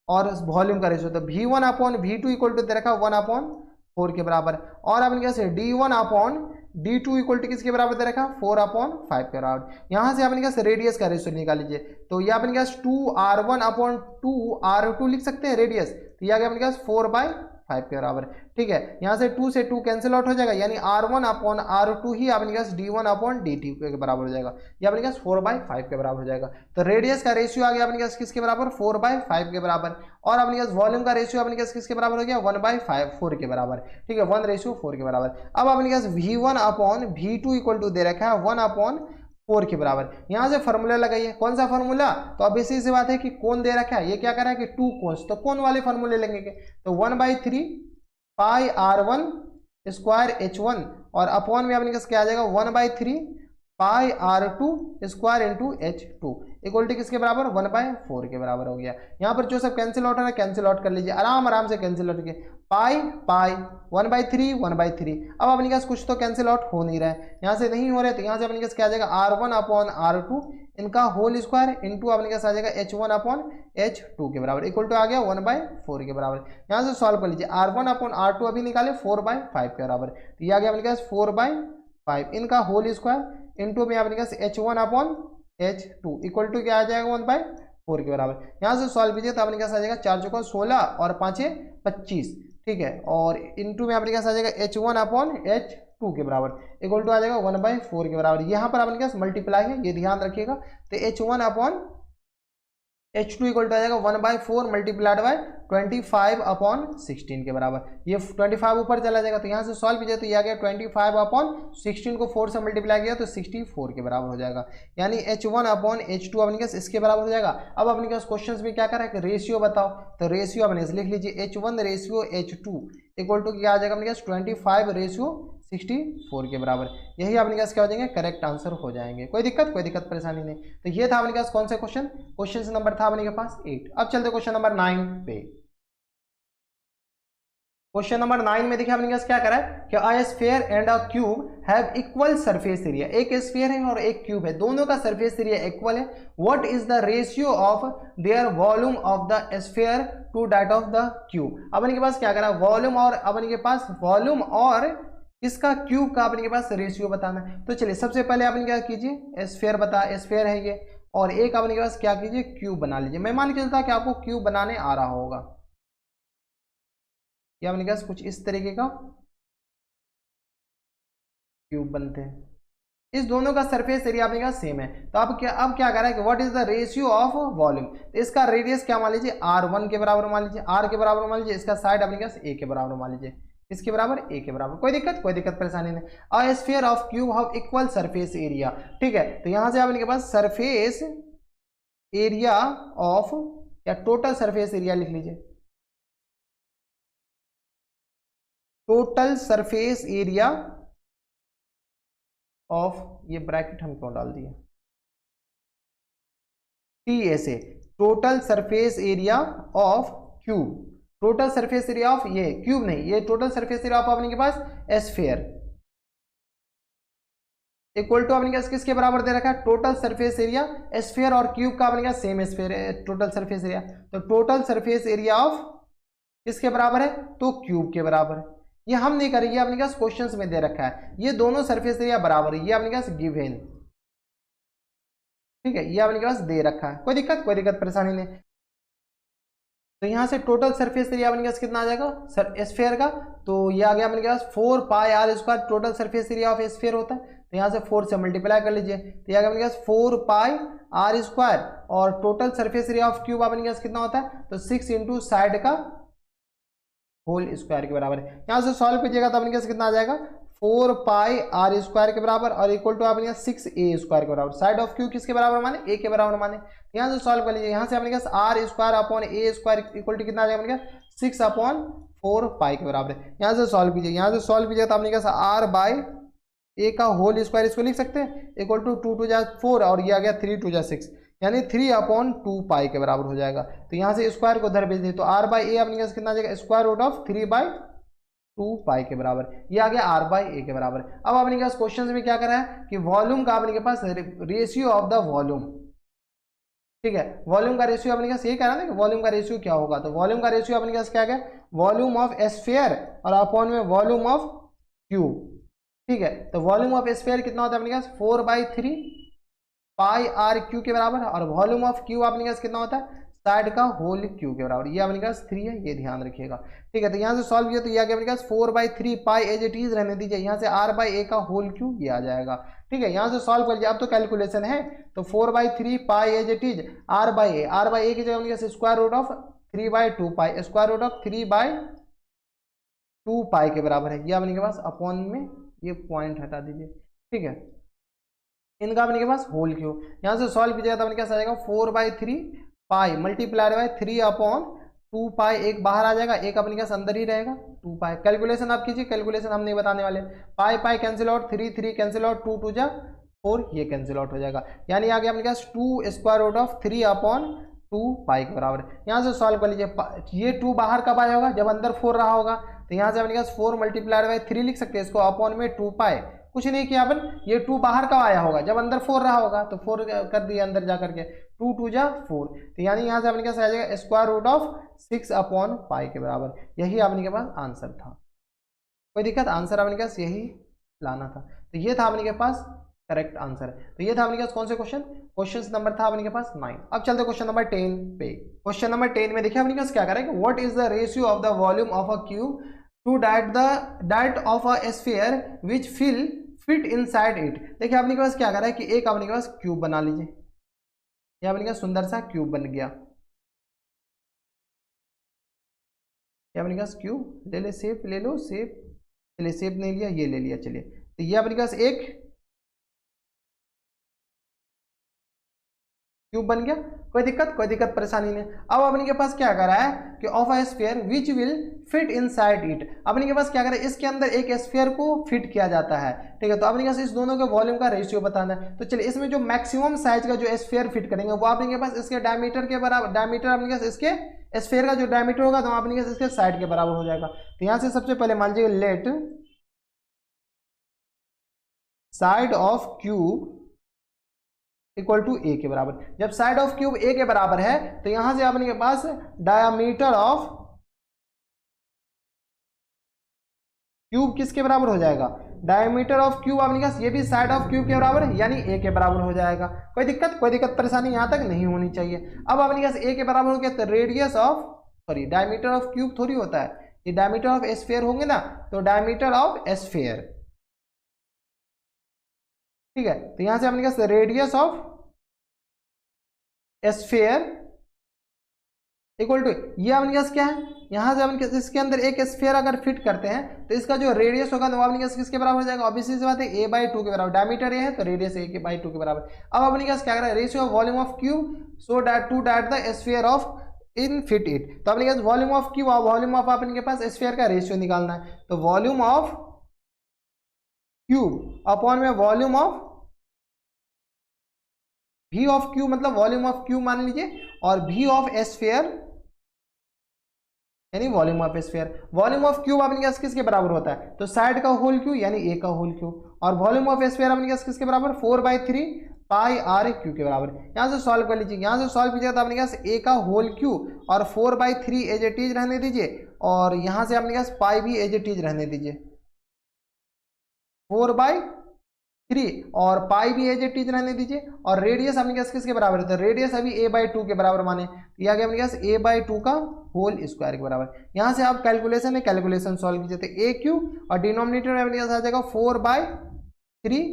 और वॉल्यूम का रेशियो, तो v1/v2 इक्वल टू दे रखा है 1/4 के बराबर, और अपने पास d1/d2 इक्वल टू किसके बराबर दे रखा है 4/5 के बराबर। यहाँ से अपने पास रेडियस का रेशियो निकाल लीजिए, तो ये अपने पास 2r1/2r2 लिख सकते हैं रेडियस, तो ये आ गया अपने पास 4/5 के बराबर। ठीक है, यहाँ से 2 से 2 कैंसिल आउट हो जाएगा, यानी r1/r2 ही अपने पास d1/dt के बराबर हो जाएगा, ये अपने पास 4/5 के बराबर हो जाएगा। तो रेडियस का रेशियो आ गया अपने पास किसके बराबर 4/5 के बराबर, और अपने पास वॉल्यूम का रेशियो अपने पास किसके बराबर हो गया 1/4 के बराबर। ठीक है, 1:4 के बराबर। अब अपने पास v1/v2 इक्वल टू दे रखा है 1/4 के बराबर। यहाँ से फॉर्मूला लगाइए, कौन सा फॉर्मूला, तो अब इसी से बात है कि कौन दे रखा है, ये क्या कर रहा है कि टू कोन्स, तो कौन वाले फॉर्मूले लगेंगे, तो 1/3 πr1² h1 और अपॉन में अपने पास क्या आ जाएगा 1/3 πr2² × h2 इक्वल टू किसके बराबर 1/4 के बराबर हो गया। यहाँ पर जो सब कैंसिल आउट है ना, कैंसिल आउट कर लीजिए, आराम से कैंसिल आउट किए, पाई 1/3 अब अपने पास कुछ तो कैंसिल आउट हो नहीं रहा है, यहाँ से नहीं हो रहा है, तो यहाँ से अपने पास क्या आ जाएगा r1/r2 इनका होल स्क्वायर इंटू अपने पास आ जाएगा h1/h2 के बराबर इक्वल टू आ गया 1/4 के बराबर। यहाँ से सॉल्व कर लीजिए, r1/r2 अभी निकाले 4/5 के बराबर, तो ये आ गया अपने पास 4/5 इनका होल स्क्वायर इंटू में अपने पास h1/h2 इक्वल टू क्या आ जाएगा 1/4 4 के बराबर। यहाँ से सॉल्व कीजिए तो अपने पास आ जाएगा 4 चौका 16 और 5 25, ठीक है, और इंटू में अपने पास आ जाएगा H1/H2 के बराबर इक्वल टू आ जाएगा 1/4 के बराबर। यहाँ पर अपने पास मल्टीप्लाई है, ये ध्यान रखिएगा। तो H1/H2 इक्वल टू आ जाएगा 1/4 मल्टीप्लाइड बाय 25/16 के बराबर। ये 25 ऊपर चला जाएगा तो यहाँ से सॉल्व कीजिए तो ये आ गया 25/16 को 4 से मल्टीप्लाई किया तो 64 के बराबर हो जाएगा। यानी H1/H2 अपने पास इसके बराबर हो जाएगा। अब अपने पास क्वेश्चन में क्या करा है कि रेशियो बताओ, तो रेशियो अपने लिख लीजिए H1/H2 इक्वल टू क्या आ जाएगा अपने पास 25/64 के बराबर। यही अपने पास क्या हो जाएंगे, करेक्ट आंसर हो जाएंगे। कोई दिक्कत परेशानी नहीं। तो ये था अपने पास कौन सा क्वेश्चन नंबर था अपने के पास 8। अब चलते क्वेश्चन नंबर 9 पे। क्वेश्चन नंबर 9 में देखिए अपने पास क्या करा है कि a sphere and a cube have equal surface area. एक स्फीयर है और एक क्यूब है, दोनों का सरफेस एरिया इक्वल है। What is the ratio of their volume of the sphere to that of the cube. अपने के पास क्या करा, वॉल्यूम और अपने के पास वॉल्यूम और इसका क्यूब का अपने के पास रेशियो बताना है। तो चलिए सबसे पहले अपने क्या कीजिए, स्फीयर है ये, और एक अपने के पास क्या कीजिए, क्यूब बना लीजिए। मैं मान के चलता कि आपको क्यूब बनाने आ रहा होगा। या अपने पास कुछ इस तरीके का क्यूब बनते हैं। इस दोनों का सरफेस एरिया अपने पास सेम है। तो अब क्या कर रहा है कि what is the ratio of volume. तो इसका रेडियस क्या मान लीजिए, R1 के बराबर मान लीजिए, R के बराबर मान लीजिए। इसका साइड अपने पास A के बराबर मान लीजिए, इसके बराबर A के बराबर। कोई दिक्कत परेशानी नहीं। अ sphere of cube have equal surface area, ठीक है। तो यहां से अपने पास सरफेस एरिया ऑफ या टोटल सरफेस एरिया लिख लीजिए, टोटल सरफेस एरिया ऑफ, ये ब्रैकेट हम क्यों डाल दिए, TSA, total surface area of cube. Total surface area of, ये क्यूब नहीं, ये टोटल सरफेस एरिया ऑफ अपने के पास स्फीयर इक्वल टू अपने पास किसके बराबर दे रखा है, टोटल सरफेस एरिया। स्फीयर और क्यूब का अपने पास सेम स्फीयर है, टोटल सरफेस एरिया। तो टोटल सरफेस एरिया ऑफ किसके बराबर है, तो क्यूब के बराबर है। ये हम नहीं करेंगे, अपने पास क्वेश्चंस में दे रखा है। ये दोनों सरफेस एरिया बराबर है, ये अपने पास गिवन, ठीक है, ये अपने पास दे रखा है। कोई दिक्कत परेशानी नहीं। तो यहाँ से टोटल सरफेस एरिया अपने पास कितना आ जाएगा स्फीयर का, तो ये आ गया अपने पास 4πr²। Total surface area of sphere होता है, तो यहाँ से 4 से मल्टीप्लाई कर लीजिए तो ये आ गया अपने पास 4πr²। और total surface area of cube अपने पास कितना होता है, तो 6 इंटू साइड का होल स्क्वायर के बराबर है। यहाँ से सॉल्व कीजिएगा तो अपने पास कितना आ जाएगा, 4πr² के बराबर और इक्वल टू अपने पास 6a² के बराबर। साइड ऑफ क्यू किसके बराबर माने, a के बराबर माने। यहाँ से सॉल्व कर लीजिए, यहाँ से अपने पास r² इक्वल टू कितना आ जाएगा अपने पास 6/4π के बराबर है। यहाँ से सॉल्व कीजिए तो अपने पास r/a का होल स्क्वायर, इसको लिख सकते हैं इक्वल टू 2 2 4 और ये आ गया 3 2 6, यानी 3/2π के बराबर हो जाएगा। तो यहाँ से स्क्वायर को उधर भेज दिए तो r/a अपने पास कितना आ जाएगा, स्क्वायर रूट ऑफ 3/2π के बराबर। ये आ गया r/a के बराबर। अब अपने पास क्वेश्चन में क्या करा है कि वॉल्यूम का अपने के पास रेशियो ऑफ द वॉल्यूम, ठीक है, वॉल्यूम का रेशियो अपने पास ये कह रहा है कि वॉल्यूम का रेशियो क्या होगा। तो वॉल्यूम का रेशियो अपने पास क्या गया, वॉल्यूम ऑफ स्फीयर और अपॉन में वॉल्यूम ऑफ क्यूब, ठीक है। तो वॉल्यूम ऑफ स्फीयर कितना होता है अपने पास 4/3πr³ के बराबर, और वॉल्यूम ऑफ क्यूब अपने पास कितना होता है, साइड का होल क्यूब के बराबर। ये अपने पास 3 है, ये ध्यान रखिएगा, ठीक है। तो यहाँ से सॉल्व किया तो ये आ गया अपने पास 4/3π एज इट इज रहने दीजिए, यहाँ से r/a का होल क्यूब ये आ जाएगा, ठीक है। यहाँ से सॉल्व कर लिया, अब तो कैलकुलेशन है। तो 4/3π एज इट इज r/a की जगह अपने पास square root of 3/2π, square root of 3/2π के बराबर है। ये अपने के पास अपॉन में ये पॉइंट हटा दीजिए, ठीक है। इनका अपने के पास होल क्यूब, यहाँ से सॉल्व कीजिएगा तो अपने क्या आ जाएगा 4/3π मल्टीप्लाइड बाय 3/2π। एक बाहर आ जाएगा, एक अपने पास अंदर ही रहेगा 2π। कैलकुलेशन आप कीजिए, कैलकुलेशन हम नहीं बताने वाले। पाई कैंसिल आउट, 3 कैंसिल आउट, 2 2 4, ये कैंसिल आउट हो जाएगा। यानी आ गया अपने पास 2 स्क्वायर रूट ऑफ 3/2π के बराबर। यहाँ से सॉल्व कर लीजिए, ये 2 बाहर कब आया होगा, जब अंदर 4 रहा होगा। तो यहाँ से अपने पास 4 मल्टीप्लाइड बाय 3 लिख सकते हैं इसको, अपॉन में 2π। कुछ नहीं किया अपन, ये 2 बाहर कब आया होगा, जब अंदर 4 रहा होगा। तो 4 कर दिया अंदर जा करके, 2 2 4। तो यानी यहाँ से अपने पास आ जाएगा स्क्वायर रूट ऑफ 6/π के बराबर। यही अपने के पास आंसर था। कोई दिक्कत, आंसर अपने पास यही लाना था। तो ये था अपने के पास करेक्ट आंसर है। तो ये था अपने पास कौन से क्वेश्चन नंबर था अपने के पास 9। अब चलते क्वेश्चन नंबर 10 पे। क्वेश्चन नंबर 10 में देखिए अपने पास क्या करें, what is the ratio of the volume of a cube two that of a sphere which fit inside it. देखिए अपने के पास क्या करें कि एक अपने के पास क्यूब बना लीजिए, ये अपने पास सुंदर सा क्यूब बन गया, ये अपने पास क्यूब ले ले, शेप ले लो, शेप चलिए, शेप नहीं लिया, ये ले लिया, चलिए। तो ये अपने पास एक क्यूब बन गया, कोई दिक्कत परेशानी नहीं। अब अपने के पास क्या करा है कि of a sphere which will fit inside it, अपने के पास क्या करा है, इसके अंदर एक स्फीयर को फिट किया जाता है, ठीक है। तो अपने के पास इस दोनों के वॉल्यूम का रेशियो बताना है। तो चलिए इसमें जो मैक्सिमम साइज का जो स्फीयर फिट करेंगे वो अपने के पास इसके डायमीटर के बराबर, डायमीटर अपने के पास इसके स्फीयर का जो डायमीटर होगा तो अपने के पास इसके साइड के बराबर हो जाएगा। तो यहाँ से सबसे पहले मान लीजिए let side of cube equal to a के बराबर। जब साइड ऑफ क्यूब ए के बराबर है तो यहां से अपने के पास डायमीटर ऑफ क्यूब किसके बराबर हो जाएगा, डायमीटर ऑफ क्यूब अपने पास ये भी साइड ऑफ क्यूब के बराबर है, यानी ए के बराबर हो जाएगा। कोई दिक्कत परेशानी यहां तक नहीं होनी चाहिए। अब अपने पास ए के बराबर हो गया तो radius of, sorry diameter of cube थोड़ी होता है, ये डायमीटर ऑफ स्फीयर होंगे ना, तो डायमीटर ऑफ स्फीयर, ठीक है। तो यहां से अपने पास radius of sphere equal to, ये अपने पास क्या है, यहां से अपने इसके अंदर एक स्फीयर अगर फिट करते हैं तो इसका जो रेडियस होगा वो अपने पास किसके बराबर हो जाएगा, ऑब्वियसली सी बात है a/2 के बराबर, डायमीटर ये है तो रेडियस a/2 के बराबर। अब अपने पास क्या कर रहा है, ratio of volume of cube so that to that the sphere of in fit it. तो अपने पास वॉल्यूम ऑफ क्यूब और वॉल्यूम ऑफ अपने के पास स्फीयर का रेशियो निकालना है। तो वॉल्यूम ऑफ क्यूब अपॉन में volume of v of cube, मतलब वॉल्यूम ऑफ क्यूब मान लीजिए, और v ऑफ स्फीयर यानी volume of sphere. Volume of cube अपने पास किसके बराबर होता है, तो साइड का होल क्यूब यानी a का होल क्यूब, और वॉल्यूम ऑफ स्फीयर अपने पास किसके बराबर, 4/3 पाई आर क्यू के बराबर। यहां से सॉल्व कर लीजिए, यहां से सॉल्व कीजिएगा तो अपने पास a का होल क्यूब और 4/3 एज इट इज रहने दीजिए, और यहां से अपने पास पाई भी एज इट इज रहने दीजिए, 4/3 और पाई भी एज इट इज रहने दीजिए, और रेडियस अपने पास किसके बराबर है, तो रेडियस अभी a/2 के बराबर माने, तो यह आ गया अपने पास a/2 का होल स्क्वायर के बराबर। यहां से आप कैलकुलेशन है, कैलकुलेशन सॉल्व कीजिए तो a क्यूब और डिनोमिनेटर में अपने पास आ जाएगा 4/3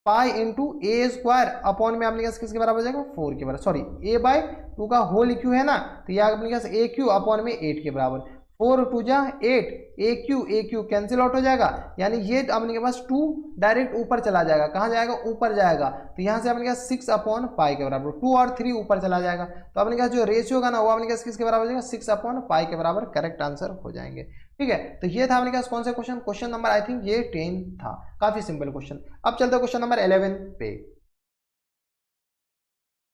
पाई इंटू ए स्क्वायर अपॉन में अपने पास किसके बराबर हो जाएगा, 4 के बराबर, सॉरी a/2 का होल क्यू है ना, तो यह अपने पास a क्यू अपॉन में 8 के बराबर, 4 2 जा 8, ए क्यू कैंसिल आउट हो जाएगा, यानी ये अपने के पास 2 डायरेक्ट ऊपर चला जाएगा, कहाँ जाएगा, ऊपर जाएगा, तो यहाँ से अपने पास 6 अपॉन पाई के बराबर, 2 और 3 ऊपर चला जाएगा, तो अपने पास जो रेशियो होगा ना वो अपने पास किसके बराबर हो जाएगा, 6 अपॉन पाई के बराबर, करेक्ट आंसर हो जाएंगे। ठीक है, तो ये था अपने पास कौन सा question, question number I think ये 10 था, काफी सिंपल क्वेश्चन। अब चलते हैं क्वेश्चन नंबर 11 पे।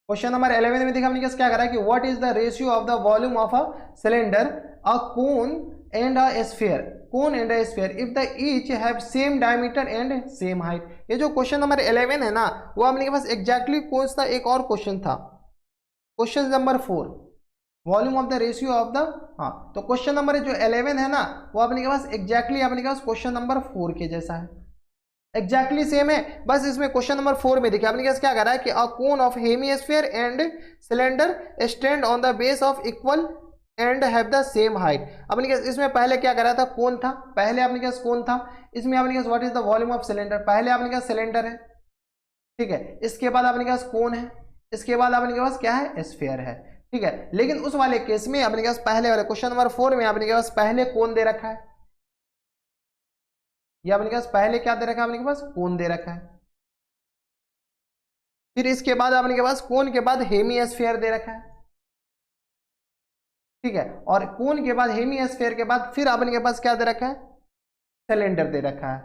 क्वेश्चन नंबर 11 में देखा हमने क्या करा है कि what is the ratio of the volume of a cylinder, a cone and a sphere, cone and a sphere if the each have same diameter and same height. ये जो क्वेश्चन नंबर 11 है ना वो अपने के पास एग्जैक्टली कौन सा एक और क्वेश्चन था, question number 4, volume of the ratio of the, हाँ तो क्वेश्चन नंबर जो 11 है ना वो अपने के पास एग्जैक्टली अपने के पास क्वेश्चन नंबर 4 के जैसा है, एग्जैक्टली सेम है, बस इसमें क्वेश्चन नंबर 4 में देखिए आपने क्या करा है कि a cone of hemisphere and cylinder stand on the base of equal and have the same height. अपने के इसमें पहले क्या करा था, कोन था, पहले अपने के कोन था, इसमें अपने के what is the volume of cylinder, पहले अपने के सिलेंडर है, ठीक है, इसके बाद अपने के पास कोन है, इसके बाद अपने के पास क्या है, स्फीयर है, ठीक है। लेकिन उस वाले केस में अपने के पास पहले वाले क्वेश्चन नंबर 4 में अपने के पास पहले कोन दे रखा है, ये अपने के पास पहले क्या दे रखा है, अपने के पास कोन दे रखा है, फिर इसके बाद अपने के पास कोन के बाद हेमीस्फीयर दे रखा है, ठीक है, और कोन के बाद हेमीस्फीयर के बाद फिर अपने के पास क्या दे रखा है, सिलेंडर दे रखा है,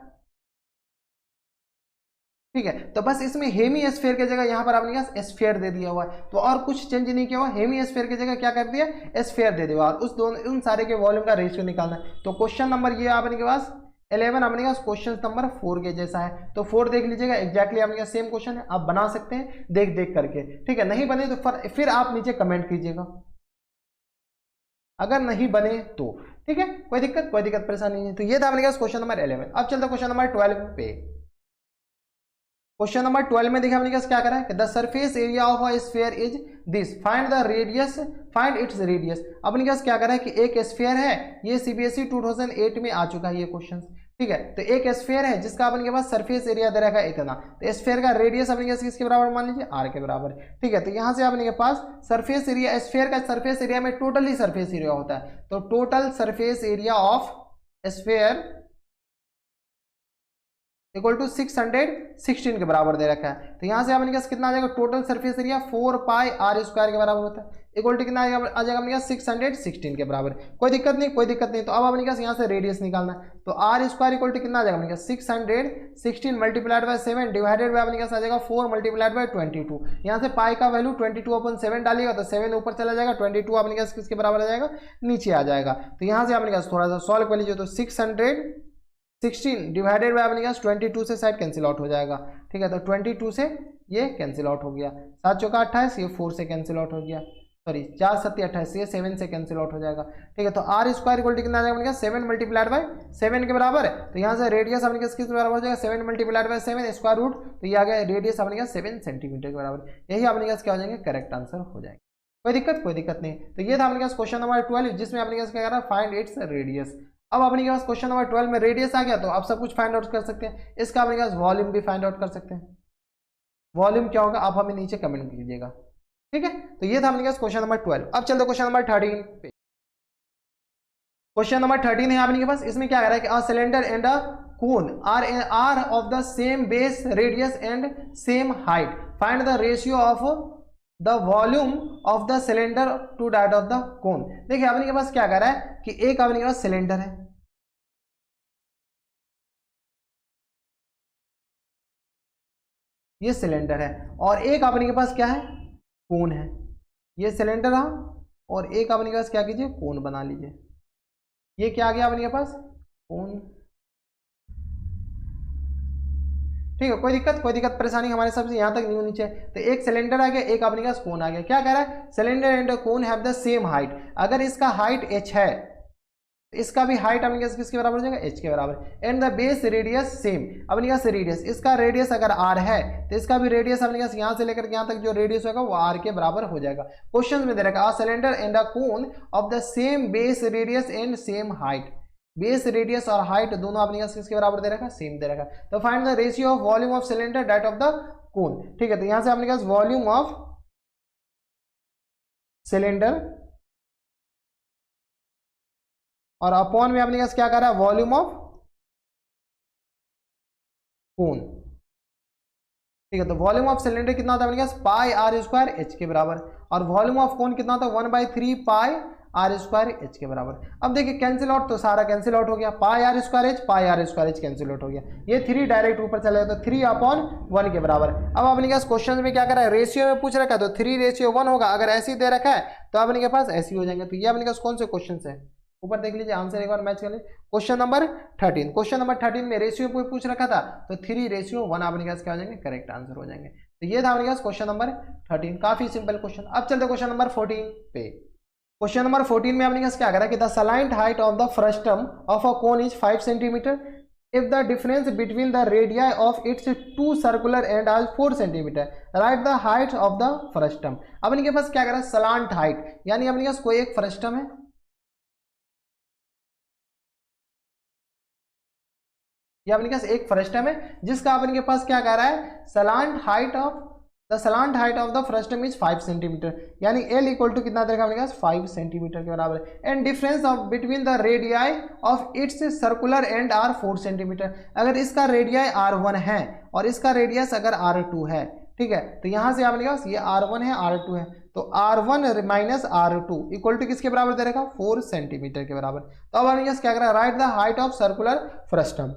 ठीक है। तो बस इसमें हेमीस्फीयर की जगह यहां पर आपने क्या स्फीयर दे दिया हुआ है, तो और कुछ चेंज नहीं किया हुआ, हेमीस्फीयर की जगह क्या कर दिया, स्फीयर दे दिया, और उस दोनों उन सारे के वॉल्यूम का रेशियो निकालना है। तो क्वेश्चन नंबर ये आपने के पास 11 अपने पास क्वेश्चन नंबर 4 के जैसा है, तो 4 देख लीजिएगा, एग्जैक्टली आपके पास सेम क्वेश्चन है, आप बना सकते हैं देख देख करके, ठीक है। नहीं बने तो फिर आप नीचे कमेंट कीजिएगा, अगर नहीं बने तो, ठीक है, कोई दिक्कत परेशानी नहीं है। तो ये था अपने पास क्वेश्चन नंबर 11। अब चलते क्वेश्चन नंबर 12 पे। क्वेश्चन नंबर 12 में देखिए हमने क्या करा है कि the surface area of a sphere is this, find the radius, find its radius. अपने क्या करा है कि एक स्फीयर है, ये सीबीएसई 2008 में आ चुका है ये क्वेश्चन, ठीक है। तो एक स्फीयर है जिसका अपन के पास सरफेस एरिया दे रखा है इतना, तो स्फीयर का रेडियस अपने किसके बराबर मान लीजिए, आर के बराबर, ठीक है। तो यहाँ से अपने के पास सरफेस एरिया, स्फीयर का सरफेस एरिया में टोटली सरफेस एरिया होता है, तो total surface area of sphere equal to 616 के बराबर दे रखा है। तो यहाँ से अपने पास कितना आ जाएगा, total surface area 4 pi r square के बराबर होता है, इक्वल टू कितना आ जाएगा अपने पास 616 के बराबर। कोई दिक्कत नहीं, कोई दिक्कत नहीं। तो अब अपने पास यहाँ से रेडियस निकालना है, तो आर स्क्वायर इक्वल टू कितना आ जाएगा अपने पास 616 मल्टीप्लाइड बाय 7 डिवाइडेड बाय अपने पास आ जाएगा 4 मल्टीप्लाइड बाय 22। यहाँ से पाई का वैल्यू 22/7 डालिएगा तो 7 ऊपर चला जाएगा, 22 अपने पास किसके बराबर आ जाएगा, नीचे आ जाएगा। तो यहाँ से अपने पास थोड़ा सा सॉल्व कर लीजिए, तो 616 डिवाइडेड बाय अपने पास 22 से साइड कैंसिल आउट हो जाएगा, ठीक है। तो 22 से ये कैंसिल आउट हो गया, 7 चौका 28, ये 4 से कैंसिल आउट हो गया, सॉरी 4 7 28, ये 7 से कैंसिल आउट हो जाएगा, ठीक है। तो आर स्क्वायर इक्वल टू कितना आ जाएगा अपने पास 7 मल्टीप्लाइड बाय 7 के बराबर है। तो यहाँ से रेडियस अपने पास किसके बराबर हो जाएगा, 7 मल्टीप्लाइड बाय 7 स्क्वायर रूट, तो ये आ गया रेडियस अपने पास 7 सेंटीमीटर के बराबर। यही अपने पास क्या हो जाएंगे, करेक्ट आंसर हो जाएगा। कोई दिक्कत नहीं। तो ये था अपने पास क्वेश्चन नंबर 12, जिसमें अपने पास क्या कर रहा है, फाइंड इट्स रेडियस। अब अपने के पास क्वेश्चन नंबर 12 में रेडियस आ गया, तो आप सब कुछ फाइंड आउट कर सकते हैं। इसका अपने पास वॉल्यूम भी फाइंड आउट कर सकते हैं। वॉल्यूम क्या होगा आप हमें नीचे कमेंट कीजिएगा, ठीक है। तो ये था अपने पास क्वेश्चन नंबर 12। अब चलते क्वेश्चन नंबर 13 पे। क्वेश्चन नंबर 13 है अपने के पास, इसमें क्या कर रहा है कि a cylinder and a cone are of the same base radius and same height, find the ratio of the volume of the cylinder to that of the cone. देखिए अपने के पास क्या कर रहा है कि एक अपने के पास सिलेंडर है, ये सिलेंडर है, और एक अपने के पास क्या है, कोन है। ये सिलेंडर रहा और एक अपने के पास क्या कीजिए, कोन बना लीजिए। ये क्या आ गया अपने के पास, कोन, ठीक है। कोई दिक्कत परेशानी हमारे सबसे यहाँ तक नहीं होनी चाहिए। तो एक सिलेंडर आ गया, एक अपने पास कोन आ गया। क्या कह रहा है, cylinder and cone have the same height. अगर इसका हाइट h है तो इसका भी हाइट अपने पास किसके बराबर हो जाएगा, h के बराबर। And the base radius same, अपने पास रेडियस, इसका रेडियस अगर r है तो इसका भी रेडियस अपने पास यहाँ से लेकर यहाँ तक जो रेडियस होगा वो r के बराबर हो जाएगा। क्वेश्चन में दे रखा है cylinder and a cone of the same base radius and same height. Base radius और हाइट दोनों अपने पास किसके बराबर दे रखा है, सेम दे रखा है। तो find the ratio of volume of cylinder that of the कोन, ठीक है। तो यहां से अपने पास वॉल्यूम ऑफ सिलेंडर और अपॉन में अपने पास क्या कर रहा है, वॉल्यूम ऑफ कोन, ठीक है। तो वॉल्यूम ऑफ सिलेंडर कितना होता है अपने पास, पाई आर स्क्वायर एच के बराबर, और वॉल्यूम ऑफ कोन कितना होता है 1/3 पाई आर स्क्वायर एच के बराबर। अब देखिए कैंसिल आउट, तो सारा कैंसिल आउट हो गया, pi r square h cancel out हो गया, ये 3 डायरेक्ट ऊपर चला जाता है, 3/1 के बराबर। अब अपने के पास क्वेश्चन में क्या कर रहा है, रेशियो में पूछ रखा है, तो 3:1 होगा। अगर ऐसे ही दे रखा है तो अपने के पास ऐसे ही हो जाएंगे। तो ये अपने पास कौन से क्वेश्चन है, ऊपर देख लीजिए, आंसर एक बार मैच कर लीजिए। क्वेश्चन नंबर 13, क्वेश्चन नंबर 13 में रेशियो पूछ रखा था, तो 3:1 अपने पास क्या हो जाएंगे, करेक्ट आंसर हो जाएंगे। तो ये था अपने पास क्वेश्चन नंबर 13, काफी सिंपल क्वेश्चन। अब चलते क्वेश्चन नंबर 14 पे। क्वेश्चन नंबर 14 में अपने पास क्या करा कि the slant height of the frustum of a cone is 5 centimetre if the difference between the radii of its two circular end are 4 centimeter, write the height of the frustum। अपने के पास क्या करा, सलांट हाइट, यानी अपने पास कोई एक frustum है, ये अपने पास एक फ्रस्टम है जिसका अपने के पास क्या कह रहा है, slant height of the frustum is 5 centimetre, यानी L इक्वल टू कितना देगा अपने पास 5 सेंटीमीटर के बराबर। And difference of between the radii of its circular and are 4 centimetre. अगर इसका रेडियाई R1 है और इसका रेडियस अगर R2 है, ठीक है, तो यहां से अपने पास ये R1 है R2 है, तो R1 minus R2 equal to किसके बराबर दे रखा, 4 सेंटीमीटर के बराबर। तो अब अपने पास क्या कर रहा है, write the height of circular frustum.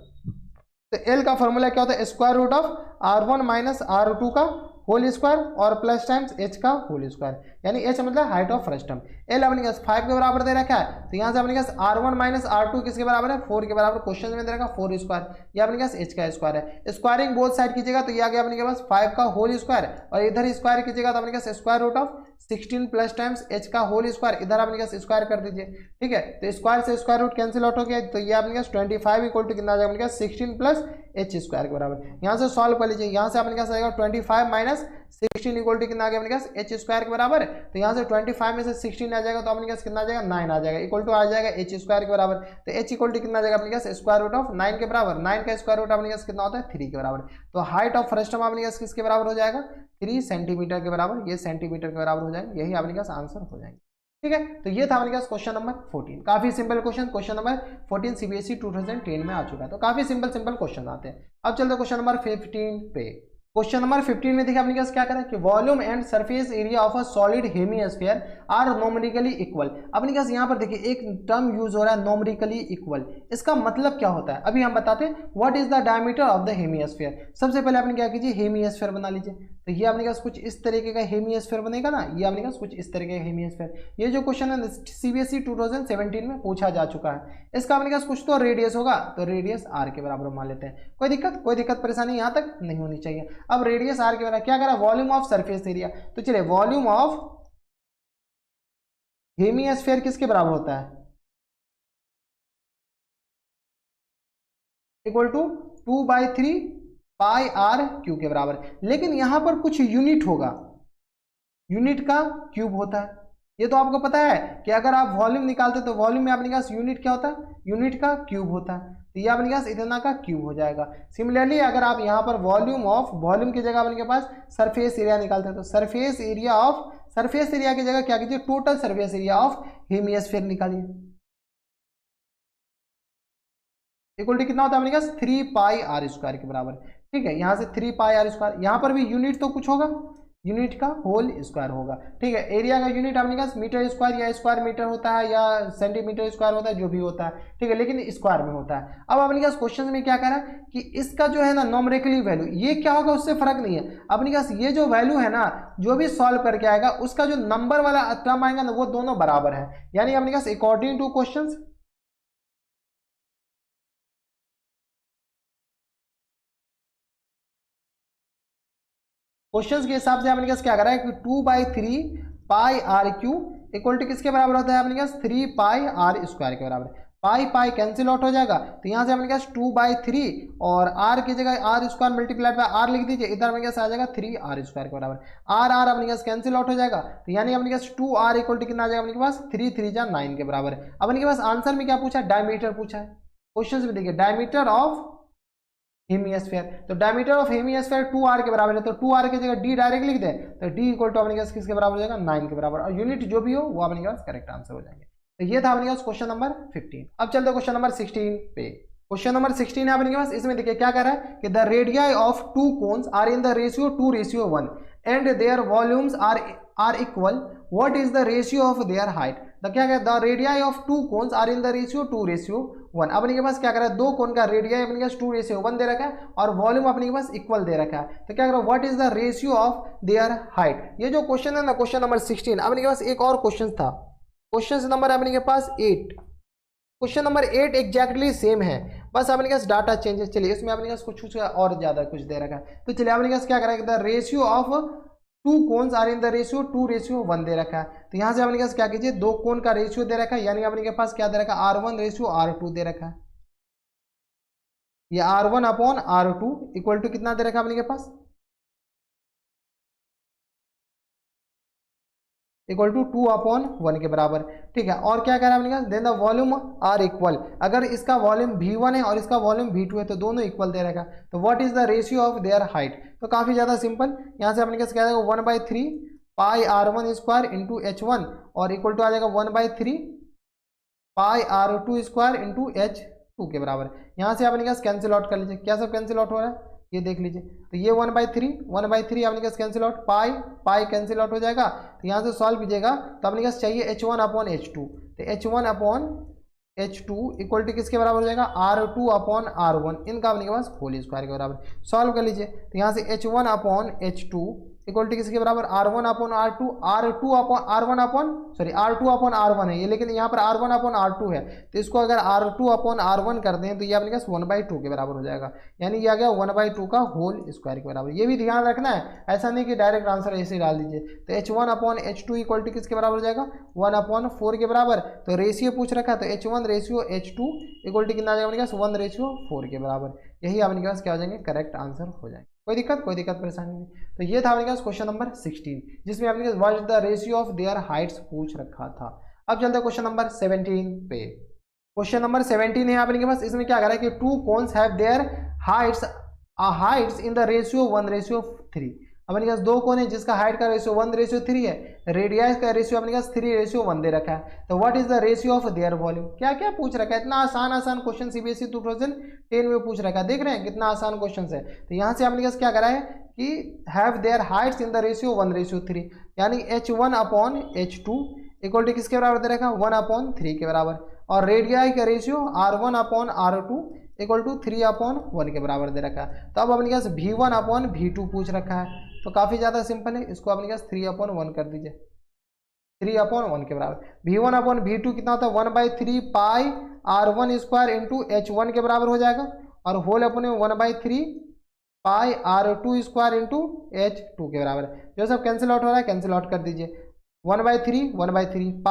तो L का फॉर्मूला क्या होता है, square root of R1 minus R2 का होल स्क्वायर और प्लस टाइम्स H का होल स्क्वायर। यानी एच मतलब हाइट ऑफ फ्रस्टम। एल अपने पास 5 के बराबर दे रखा है, तो यहाँ से अपने पास R1 माइनस R2 किसके बराबर है, 4 के बराबर। क्वेश्चन में दे रखा 4 स्क्वायर, ये अपने पास एच का स्क्वायर है। स्क्वायरिंग बोथ साइड कीजिएगा तो ये आ गया अपने पास 5 का होल स्क्वायर, और इधर स्क्वायर कीजिएगा तो अपने पास square root of 16 plus times h का होल स्क्वायर, इधर अपने पास स्क्वायर कर दीजिए, ठीक है। तो स्क्वायर से स्क्वायर रूट कैंसिल आउट हो गया, तो ये अपने पास 25 इक्वल टू कितना आ जाएगा अपने पास 16 प्लस एच स्क्वायर के बराबर। यहाँ से सॉल्व कर लीजिए, यहाँ से अपने पास आएगा 25 माइनस 16 इक्वल टू कितना आ गया अपने पास एच स्क्वायर के बराबर। तो यहाँ से 25 में से 16 आ जाएगा तो अपने पास कितना आ जाएगा 9 आ जाएगा, इक्वल टू आ जाएगा एच स्क्वायर के बराबर। तो एच इक्वल टू कितना आ जाएगा अपने पास स्क्वायर रूट ऑफ 9 के बराबर। 9 का स्क्वायर रूट अपने पास कितना होता है 3 के बराबर। तो हाइट ऑफ फ्रस्टम अपने पास किसके बराबर हो जाएगा 3 सेंटीमीटर के बराबर, ये सेंटीमीटर के बराबर हो जाएगा, यही अपने पास आंसर हो जाएगा, ठीक है। तो ये था अपने पास क्वेश्चन नंबर 14, काफी simple question. Question number 14 CBSE 2010 में आ चुका है, तो काफी सिंपल क्वेश्चन आते हैं। अब चलते क्वेश्चन नंबर 15 पे। क्वेश्चन नंबर 15 में देखिए अपने पास क्या करा कि volume and surface area of a solid hemisphere are numerically equal. अपने पास यहाँ पर देखिए एक टर्म यूज हो रहा है नॉमरिकली इक्वल, इसका मतलब क्या होता है अभी हम बताते हैं। What is the diameter of the hemisphere. सबसे पहले आपने क्या कीजिए हेमिस्फीयर बना लीजिए, तो ये अपने पास कुछ इस तरीके का हेमिस्फीयर बनेगा ना, ये अपने पास कुछ इस तरीके का हेमिस्फीयर। ये जो क्वेश्चन है सीबीएसई 2017 में पूछा जा चुका है। इसका अपने पास कुछ तो रेडियस होगा, तो रेडियस आर के बराबर मान लेते हैं। कोई दिक्कत परेशानी यहाँ तक नहीं होनी चाहिए। अब रेडियस आर के बराबर क्या करा, वॉल्यूम ऑफ सरफेस एरिया। तो चलिए वॉल्यूम ऑफ हेमिस्फीयर किसके बराबर होता है, equal to 2/3 pi r cube के बराबर। लेकिन यहां पर कुछ यूनिट होगा, यूनिट का क्यूब होता है। ये तो आपको पता है कि अगर आप वॉल्यूम निकालते तो वॉल्यूम में अपने पास यूनिट क्या होता है, यूनिट का क्यूब होता है। तो ये अपने पास इतना का क्यूब हो जाएगा। सिमिलरली अगर आप यहाँ पर वॉल्यूम की जगह अपने पास सरफेस एरिया निकालते हैं, तो सरफेस एरिया की जगह क्या कीजिए total surface area of hemisphere निकालिए, इक्वल टू कितना होता है अपने पास 3 पाई आर स्क्वायर के बराबर, ठीक है। यहाँ से 3 पाई आर स्क्वायर, यहाँ पर भी यूनिट तो कुछ होगा, यूनिट का होल स्क्वायर होगा, ठीक है। एरिया का यूनिट अपने पास मीटर स्क्वायर या स्क्वायर मीटर होता है या सेंटीमीटर स्क्वायर होता है, जो भी होता है, ठीक है, लेकिन स्क्वायर में होता है। अब अपने पास क्वेश्चन में क्या कह रहा है कि इसका जो है ना नॉमरिकली वैल्यू, ये क्या होगा उससे फर्क नहीं है अपने पास। ये जो वैल्यू है ना जो भी सॉल्व करके आएगा उसका जो नंबर वाला टर्म आएगा ना वो दोनों बराबर है। यानी अपने पास अकॉर्डिंग टू क्वेश्चन के हिसाब से अपने पास क्या कर रहा है कि 2/3 pi r Q equal to किसके बराबर होता है अपने पास 3 पाई आर स्क्वायर के बराबर। पाई कैंसिल आउट हो जाएगा, तो यहाँ से अपने पास 2/3 और आर की जगह r square multiplied by r लिख दीजिए, इधर अपने पास आ जाएगा 3 आर स्क्वायर के बराबर। आर अपने पास कैंसिल आउट हो जाएगा, तो यानी अपने पास 2r इक्वल टू कितना आ जाएगा अपने पास 3 जा 9 के बराबर। अपने पास आंसर में क्या पूछा है, डायमीटर पूछा है। क्वेश्चन में देखिए डायमीटर ऑफ हेमिस्फीयर, तो डायमीटर ऑफ हेमिस्फीयर 2r के बराबर है, तो 2r की जगह d डायरेक्ट लिख दे, तो d इक्वल टू अपने पास किसके बराबर हो जाएगा 9 के बराबर, और यूनिट जो भी हो वो अपने पास करेक्ट आंसर हो जाएंगे। तो ये था अपने पास क्वेश्चन नंबर 15। अब चलते हैं क्वेश्चन नंबर 16 पे। क्वेश्चन नंबर 16 है अपने पास, इसमें देखिए क्या कह रहा है कि the radii of two cones are in the ratio 2:1 and their volumes are equal, what is the ratio of their height. The क्या the radii of two cones are in the ratio 2:1। अपने के पास क्या कर रहा है, दो कोन का रेडियाई अपने के पास 2:1 दे रखा है और वॉल्यूम अपने के पास इक्वल दे रखा है। तो क्या कर रहा है, what is the ratio of their height. ये जो क्वेश्चन है ना क्वेश्चन नंबर 16, अपने के पास एक और क्वेश्चन था, क्वेश्चन नंबर अपने के पास 8। क्वेश्चन नंबर 8 एग्जैक्टली सेम है, बस अपने के पास डाटा चेंज है। चलिए इसमें अपने के पास कुछ और ज्यादा कुछ दे रखा है, तो चलिए अपने के पास क्या करेगा, the ratio of two cones are in the ratio 2:1 दे रखा है। तो यहाँ से अपने के पास क्या कीजिए, दो कोन का रेशियो दे रखा है, यानी अपने के पास क्या दे रखा है R1:R2 दे रखा है। ये R1/R2 इक्वल टू कितना दे रखा है अपने के पास, इक्वल टू 2/1 के बराबर, ठीक है। और क्या कह रहा है अपने पास, then the volume are equal, अगर इसका वॉल्यूम V1 है और इसका वॉल्यूम V2 है तो दोनों इक्वल दे रखा है। तो what is the ratio of their height. तो काफी ज्यादा सिंपल, यहाँ से अपने पास क्या आएगा 1/3 पाई R1 स्क्वायर इंटू H1 और इक्वल टू आ जाएगा 1/3 पाई R2 स्क्वायर इंटू H2 के बराबर। यहाँ से अपने पास कैंसिल आउट कर लीजिए, क्या सब कैंसिल आउट हो रहा है ये देख लीजिए। तो ये 1/3 अपने पास cancel out, pi cancel out हो जाएगा। तो यहाँ से सॉल्व कीजिएगा तो अपने पास चाहिए H1/H2, तो H1/H2 इक्वल टू किसके बराबर हो जाएगा R2/R1, इनका अपने के पास होल स्क्वायर के बराबर। सॉल्व कर लीजिए, तो यहाँ से H1/H2 इक्वल टू किसके बराबर, R1 upon R2, R2 upon R1 upon R2 upon R1 है ये, लेकिन यहाँ पर R1 अपॉन R2 है, तो इसको अगर R2 अपॉन R1 कर दें तो ये अपने पास 1/2 के बराबर हो जाएगा, यानी ये आ गया 1/2 का होल स्क्वायर के बराबर। ये भी ध्यान रखना है, ऐसा नहीं कि डायरेक्ट आंसर ऐसे ही डाल दीजिए। तो H1 upon H2 equal to किसके बराबर हो जाएगा, 1/4 के बराबर। तो रेशियो पूछ रखा है, तो H1 ratio H2 equal to कितना आ जाएगा अपने पास, 1/4 के बराबर। यही अपने पास क्या हो जाएंगे, करेक्ट आंसर हो जाएंगे। कोई दिक्कत परेशानी नहीं। तो ये था अपने पास क्वेश्चन नंबर 16, जिसमें अपने पास what is the ratio of their heights पूछ रखा था। अब चलते हैं क्वेश्चन नंबर 17 पे। क्वेश्चन नंबर 17 है अपने पास, इसमें क्या कह रहा है कि to cons have their heights in the ratio 1/3। अपने पास दो कोन है जिसका हाइट का रेशियो 1/3 है, रेडियस का रेशियो अपने पास 3/1 दे रखा है। तो what is the ratio of their volume, क्या क्या पूछ रखा है। इतना आसान क्वेश्चन सीबीएसई 2010 में पूछ रखा है, देख रहे हैं कितना आसान क्वेश्चन है। तो यहाँ से अपने पास क्या करा है कि have their heights in the ratio 1/3, यानी H1 upon H2 equal to किसके बराबर दे रखा है, 1/3 के बराबर। और रेडियस का ratio R1 upon R2 equal to 3/1 के बराबर दे रखा है। तो अब अपने पास V1 अपॉन V2 पूछ रखा है, तो काफ़ी ज़्यादा सिंपल है, इसको अपने पास 3/1 कर दीजिए, 3/1 के बराबर। V1 अपॉन V2 कितना होता है, 1/3 पाई R1 स्क्वायर इंटू H1 के बराबर हो जाएगा, और होल अपने 1/3 पाई R2 स्क्वायर इंटू H2 के बराबर। जो सब कैंसिल आउट हो रहा है कैंसिल आउट कर दीजिए, 1/3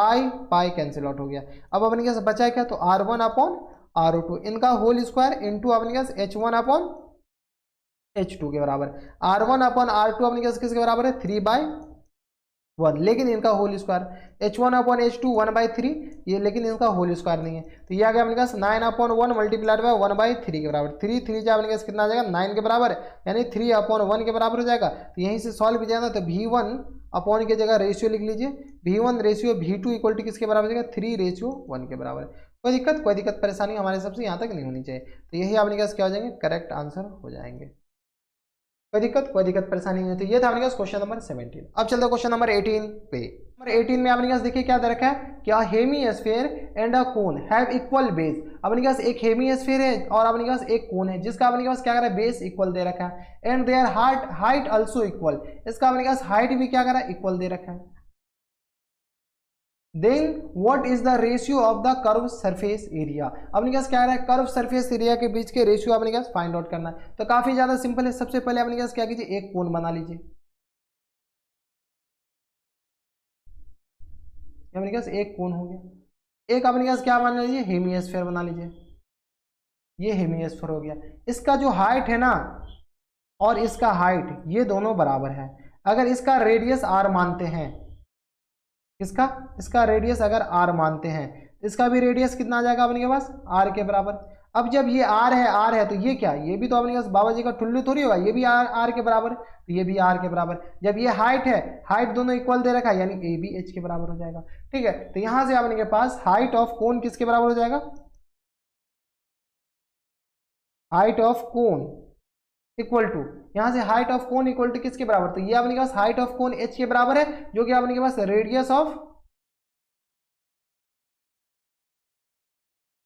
पाई कैंसिल आउट हो गया। अब अपने पास बचा है क्या, तो R1 अपॉन R2 इनका होल स्क्वायर इंटू अपने पास H1 अपॉन H2 के बराबर। R1 अपॉन R2 अपने पास किसके बराबर है, 3/1, लेकिन इनका whole square. H1 upon H2 1/3 ये, लेकिन इनका होल स्क्वायर नहीं है, तो ये आ गया अपने पास 9/1 मल्टीप्लाइड बाय 1/3 के बराबर। 3 जा अपने पास कितना आ जाएगा, 9 के बराबर, यानी 3/1 के बराबर हो जाएगा। तो यहीं से सॉल्व किया जाएगा, तो V1 अपॉन की जगह रेशियो लिख लीजिए, V1 ratio V2 equal to किसके बराबर हो जाएगा, 3/1 के बराबर। कोई दिक्कत परेशानी हमारे हिसाब से यहाँ तक नहीं होनी चाहिए। तो यही अपने पास क्या हो जाएंगे, करेक्ट आंसर हो जाएंगे। कोई दिक्कत परेशानी नहीं। तो ये था अपने पास क्वेश्चन नंबर 17। अब चलते हैं क्वेश्चन नंबर 18 पे। नंबर 18 में अपने पास देखिए क्या दे रखा है, क्या hemisphere and a cone have equal base. अपने पास एक हेमीस्फीयर है और अपने पास एक कोन है, जिसका अपने पास क्या कर रहा है, बेस इक्वल दे रखा है, and their height also equal. इसका अपने पास हाइट भी क्या कर रहा है, इक्वल दे रखा है। Then what is the ratio of the curve surface area. अपने पास क्या है, कर्व सरफेस एरिया के बीच के रेशियो अपने पास फाइंड आउट करना है। तो काफी ज्यादा सिंपल है, सबसे पहले अपने पास क्या कीजिए, एक कोण बना लीजिए। अपने पास एक कोण हो गया। एक अपने पास क्या बना लीजिए, हेमिस्फीयर बना लीजिए, ये हेमिस्फीयर हो गया। इसका जो हाइट है ना और इसका हाइट, ये दोनों बराबर है। अगर इसका रेडियस r मानते हैं, इसका रेडियस अगर r मानते हैं, तो इसका भी रेडियस कितना आ जाएगा अपने पास, r के बराबर। अब जब ये r है तो ये क्या, ये भी तो अपने पास बाबा जी का टुल्लू थोड़ी होगा, ये भी r के बराबर, तो ये भी r के बराबर। जब ये हाइट है, हाइट दोनों इक्वल दे रखा है, यानी a भी h के बराबर हो जाएगा। ठीक है, तो यहां से अपने के पास हाइट ऑफ कोन किसके बराबर हो जाएगा, height of cone equal to, यहां से height of cone equal to किसके बराबर, तो ये अपने पास हाइट ऑफ कोन h के बराबर है, जो कि अपने के पास रेडियस ऑफ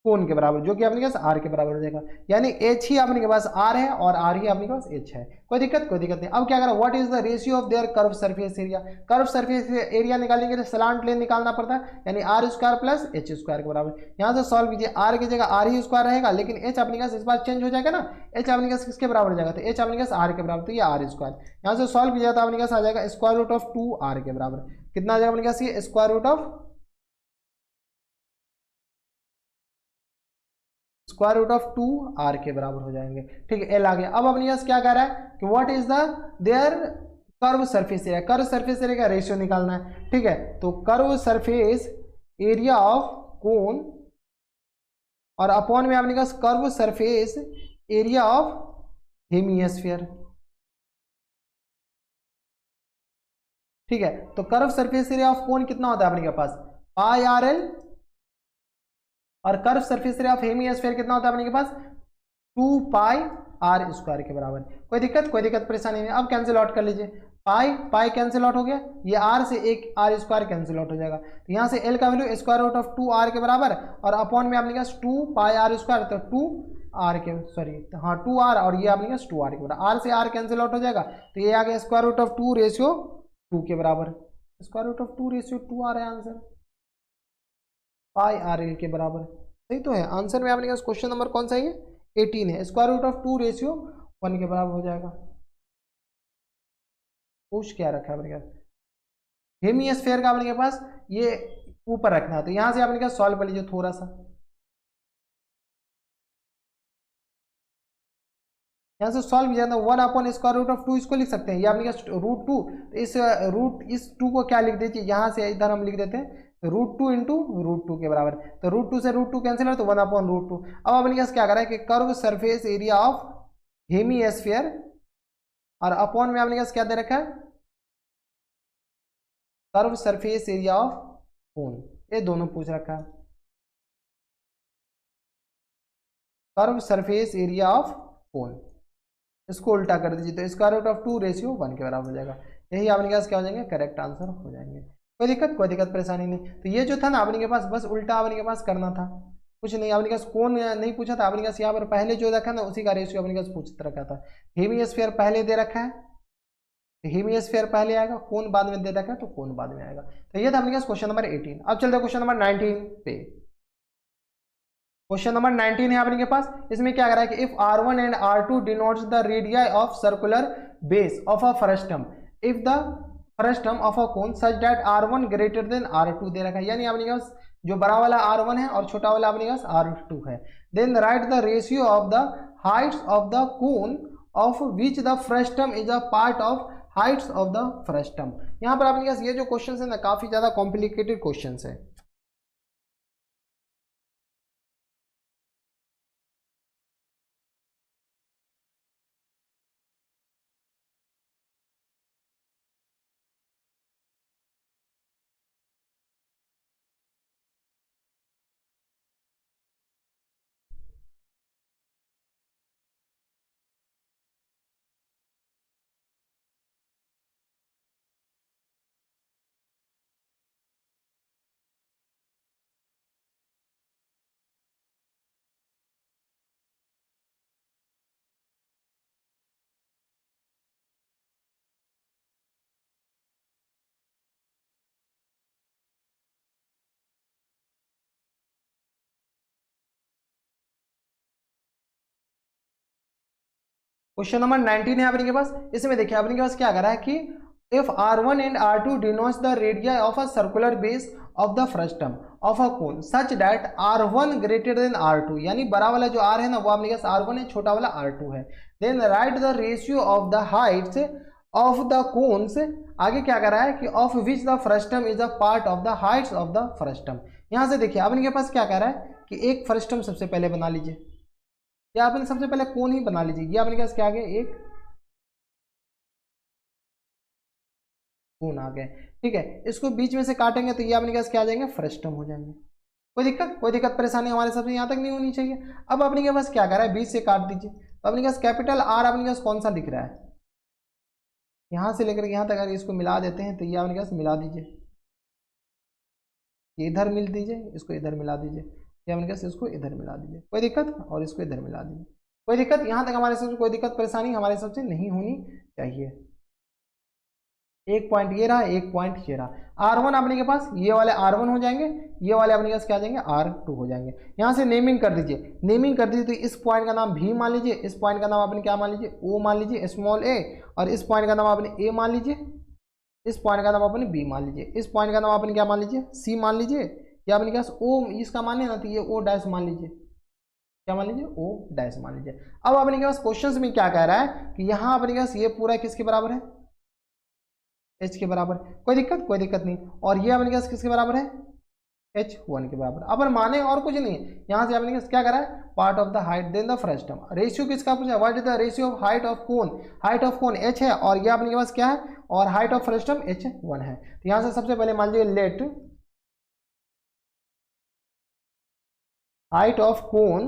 कोन के बराबर, जो कि अपने पास r के बराबर हो जाएगा। यानी h ही अपने के पास r है और r ही अपने के पास h है। कोई दिक्कत नहीं। अब क्या करा, what is the ratio of there curve surface area. Curve surface area निकालने के लिए स्लांट लेन निकालना पड़ता है, यानी r square plus h square के बराबर। यहाँ से सॉल्व कीजिए, r की जगह r ही स्क्वायर रहेगा, लेकिन h अपने पास इस बार चेंज हो जाएगा ना, h अपने पास किसके बराबर हो जाएगा, तो h अपने पास r के बराबर, तो ये r स्क्वायर। यहाँ से सॉल्व किया तो अपने पास आ जाएगा स्क्वायर रूट ऑफ 2r के बराबर। कितना आ जाएगा अपने पास, ये square root of square root of 2r के बराबर हो जाएंगे। ठीक है, एल आ गया। अब अपने पास क्या कह रहा है कि what is the their curve surface area. Curve surface area का रेशियो निकालना है। ठीक है, तो curve surface area of cone और अपॉन में अपने पास curve surface area of hemisphere. ठीक है, तो curve surface area of cone कितना होता है अपने के पास, पाई आर एल, और curve surface area of hemisphere कितना होता है अपने के पास, 2 पाई आर स्क्वायर के बराबर। कोई दिक्कत परेशानी नहीं। अब कैंसिल आउट कर लीजिए, पाई कैंसिल आउट हो गया, ये r से एक r स्क्वायर कैंसिल आउट हो जाएगा। तो यहाँ से l का value square root of 2r के बराबर, और अपॉन में अपने पास 2 पाई आर स्क्वायर, तो 2 आर के, सॉरी हाँ 2r, और ये अपने 2r के बराबर, r से r कैंसिल आउट हो जाएगा, तो ये आ गया स्क्वायर रूट ऑफ 2:2 के बराबर, स्क्वायर रूट ऑफ 2:2 आ रहा है आंसर, पाई आर एल के बराबर। सही तो है, आंसर में आपने क्वेश्चन नंबर कौन सा है, 18 है, स्क्वायर रूट ऑफ 2:1 के बराबर हो जाएगा। पूछ क्या रखा है अपने पास, हेमिस्फीयर का अपने पास ये ऊपर रखना है, तो यहां से आपने क्या सॉल्व कर लीजिए थोड़ा सा, यहाँ से सॉल्व किया था 1/√2 इसको लिख सकते हैं, ये आपने क्या √2, तो इस 2 को क्या लिख दीजिए, यहाँ से इधर हम लिख देते हैं √2 इंटू √2 के बराबर, तो √2 से √2 कैंसिल है तो 1/√2। अब अपने पास क्या करा है कि curve surface area of hemisphere, और अपॉन में आपने क्या दे रखा है, curve surface area of cone, ये दोनों पूछ रखा है, कर्व सरफेस एरिया ऑफ कोन, इसको उल्टा कर दीजिए तो स्क्वायर रूट ऑफ 2:1 के बराबर हो जाएगा। यही आपने पास क्या हो जाएंगे, करेक्ट आंसर हो जाएंगे। कोई दिक्कत परेशानी नहीं। तो ये जो था ना आपने के पास बस उल्टा आपने के पास करना था, कुछ नहीं। आपने पास कौन नहीं पूछा था, आपने पास यहाँ पर पहले जो रखा ना उसी का रेशियो अपने पास पूछ रखा था। हेमिस्फीयर पहले दे रखा है, हेमिस्फीयर पहले आएगा, कौन बाद में दे रखा है तो कौन बाद में आएगा। तो ये था अपने पास क्वेश्चन नंबर 18। अब चलते हैं क्वेश्चन नंबर 19 पे। क्वेश्चन नंबर 19 है आपके पास, इसमें क्या करा है कि if r1 and r2 denotes the radii of circular base of a frustum, if the frustum of a cone such that r1 greater than r2 दे रखा है, यानी आपके पास जो बड़ा वाला r1 है और छोटा वाला आपके पास r2 है। Then write the ratio of the heights of the cone of which the frustum is a part of heights of the frustum. यहाँ पर आपके पास ये जो क्वेश्चन है ना काफी ज्यादा कॉम्प्लिकेटेड क्वेश्चन है। क्वेश्चन नंबर 19 है आपके पास, इसमें देखिए आपके पास क्या करा है कि if r1 and r2 denotes the radius of a circular base of the frustum of a cone such that r1 greater than r2, यानी बड़ा वाला जो r है ना वो आपके पास r1 है, छोटा वाला r2 है। Then write the ratio of the heights of the cones, आगे क्या कर रहा है कि of which the frustum is a part of the heights of the frustum. यहां से देखिए आपके पास क्या कर रहा है कि एक फ्रस्टम सबसे पहले बना लीजिए, या आपने सबसे पहले कोन ही बना लीजिए, ये आपने क्या आ गया एक कोन आ गए, ठीक है। इसको बीच में से काटेंगे तो ये आपने क्या आ जाएंगे, फ्रस्टम हो जाएंगे। कोई दिक्कत परेशानी हमारे सबसे यहाँ तक नहीं होनी चाहिए। अब अपने के पास क्या कर रहा है, बीच से काट दीजिए, तो अपने पास कैपिटल आर अपने पास कौन सा दिख रहा है, यहाँ से लेकर यहाँ तक अगर इसको मिला देते हैं तो ये अपने पास मिला दीजिए, ये इधर मिल दीजिए, इसको इधर मिला दीजिए, ये अपने पास इसको इधर मिला दीजिए, कोई दिक्कत, और इसको इधर मिला दीजिए, कोई दिक्कत। यहाँ तक हमारे सबसे कोई दिक्कत परेशानी हमारे सबसे नहीं होनी चाहिए। एक पॉइंट ये रहा, एक पॉइंट ये रहा। R1 अपने के पास ये वाले R1 हो जाएंगे, ये वाले अपने पास क्या आ जाएंगे, R2 हो जाएंगे। यहाँ से नेमिंग कर दीजिए, नेमिंग कर दीजिए तो इस पॉइंट का नाम V मान लीजिए, इस पॉइंट का नाम आपने क्या मान लीजिए, O मान लीजिए स्मॉल a, और इस पॉइंट का नाम आपने A मान लीजिए, इस पॉइंट का नाम आपने B मान लीजिए, इस पॉइंट का नाम आपने क्या मान लीजिए, C मान लीजिए, या अपने पास O इसका माने ना तो ये O डैश मान लीजिए, क्या मान लीजिए, O डैश मान लीजिए। अब अपने के पास क्वेश्चन में क्या कह रहा है कि यहाँ अपने पास ये पूरा किसके बराबर है, h के बराबर, कोई दिक्कत नहीं। और ये अपने पास किसके बराबर है, h1 के बराबर। अपन माने और कुछ नहीं, यहाँ से अपने पास क्या करा है, part of the height then the frustum. Ratio किसका पूछा, what is the ratio of height of cone, height of cone h है, और ये अपने के पास क्या है, और हाइट ऑफ फ्रस्टम h1 है। तो यहाँ से सबसे पहले मान लीजिए let height of cone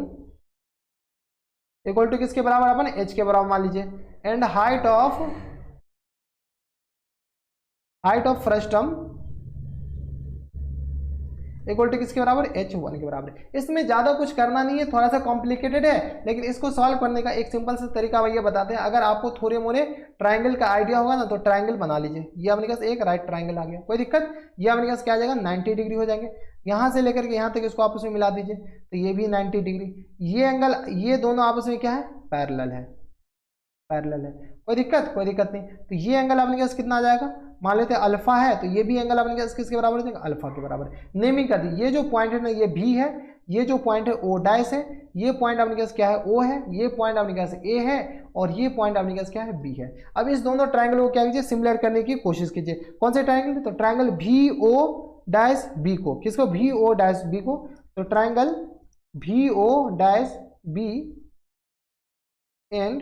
equal to किसके बराबर, अपन h के बराबर मान लीजिए, and height of frustum equal to किसके बराबर, h1 के बराबर। इसमें ज़्यादा कुछ करना नहीं है, थोड़ा सा कॉम्प्लिकेटेड है, लेकिन इसको सॉल्व करने का एक सिंपल सा तरीका भैया बताते हैं। अगर आपको थोड़े मोरे ट्राइंगल का आइडिया होगा ना तो ट्राइंगल बना लीजिए। ये अपने पास एक राइट ट्राइंगल आ गया, कोई दिक्कत, ये अपने पास क्या आ जाएगा 90 डिग्री हो जाएंगे। यहाँ से लेकर के यहाँ तक इसको आपस में मिला दीजिए तो ये भी 90 डिग्री। ये एंगल, ये दोनों आपस में क्या है, पैरेलल है, पैरेलल है, कोई दिक्कत, कोई दिक्कत नहीं। तो ये एंगल अपने पास कितना आ जाएगा, मान लेते हैं अल्फा है, तो ये भी एंगल अपने पास किसके बराबर हो जाएगा, अल्फा के बराबर। नेमिंग कर दी, ये जो पॉइंट है ना ये भी है, ये जो पॉइंट है ओ डैश है, ये पॉइंट अपने पास क्या है ओ है, ये पॉइंट अपने पास ए है, और ये पॉइंट अपने पास क्या है बी है। अब इस दोनों ट्राइंगल को क्या कीजिए, सिमिलर करने की कोशिश कीजिए। कौन से ट्राइंगल, तो triangle B O dash B को, किसको, भी ओ डैश बी को। तो triangle B O dash B and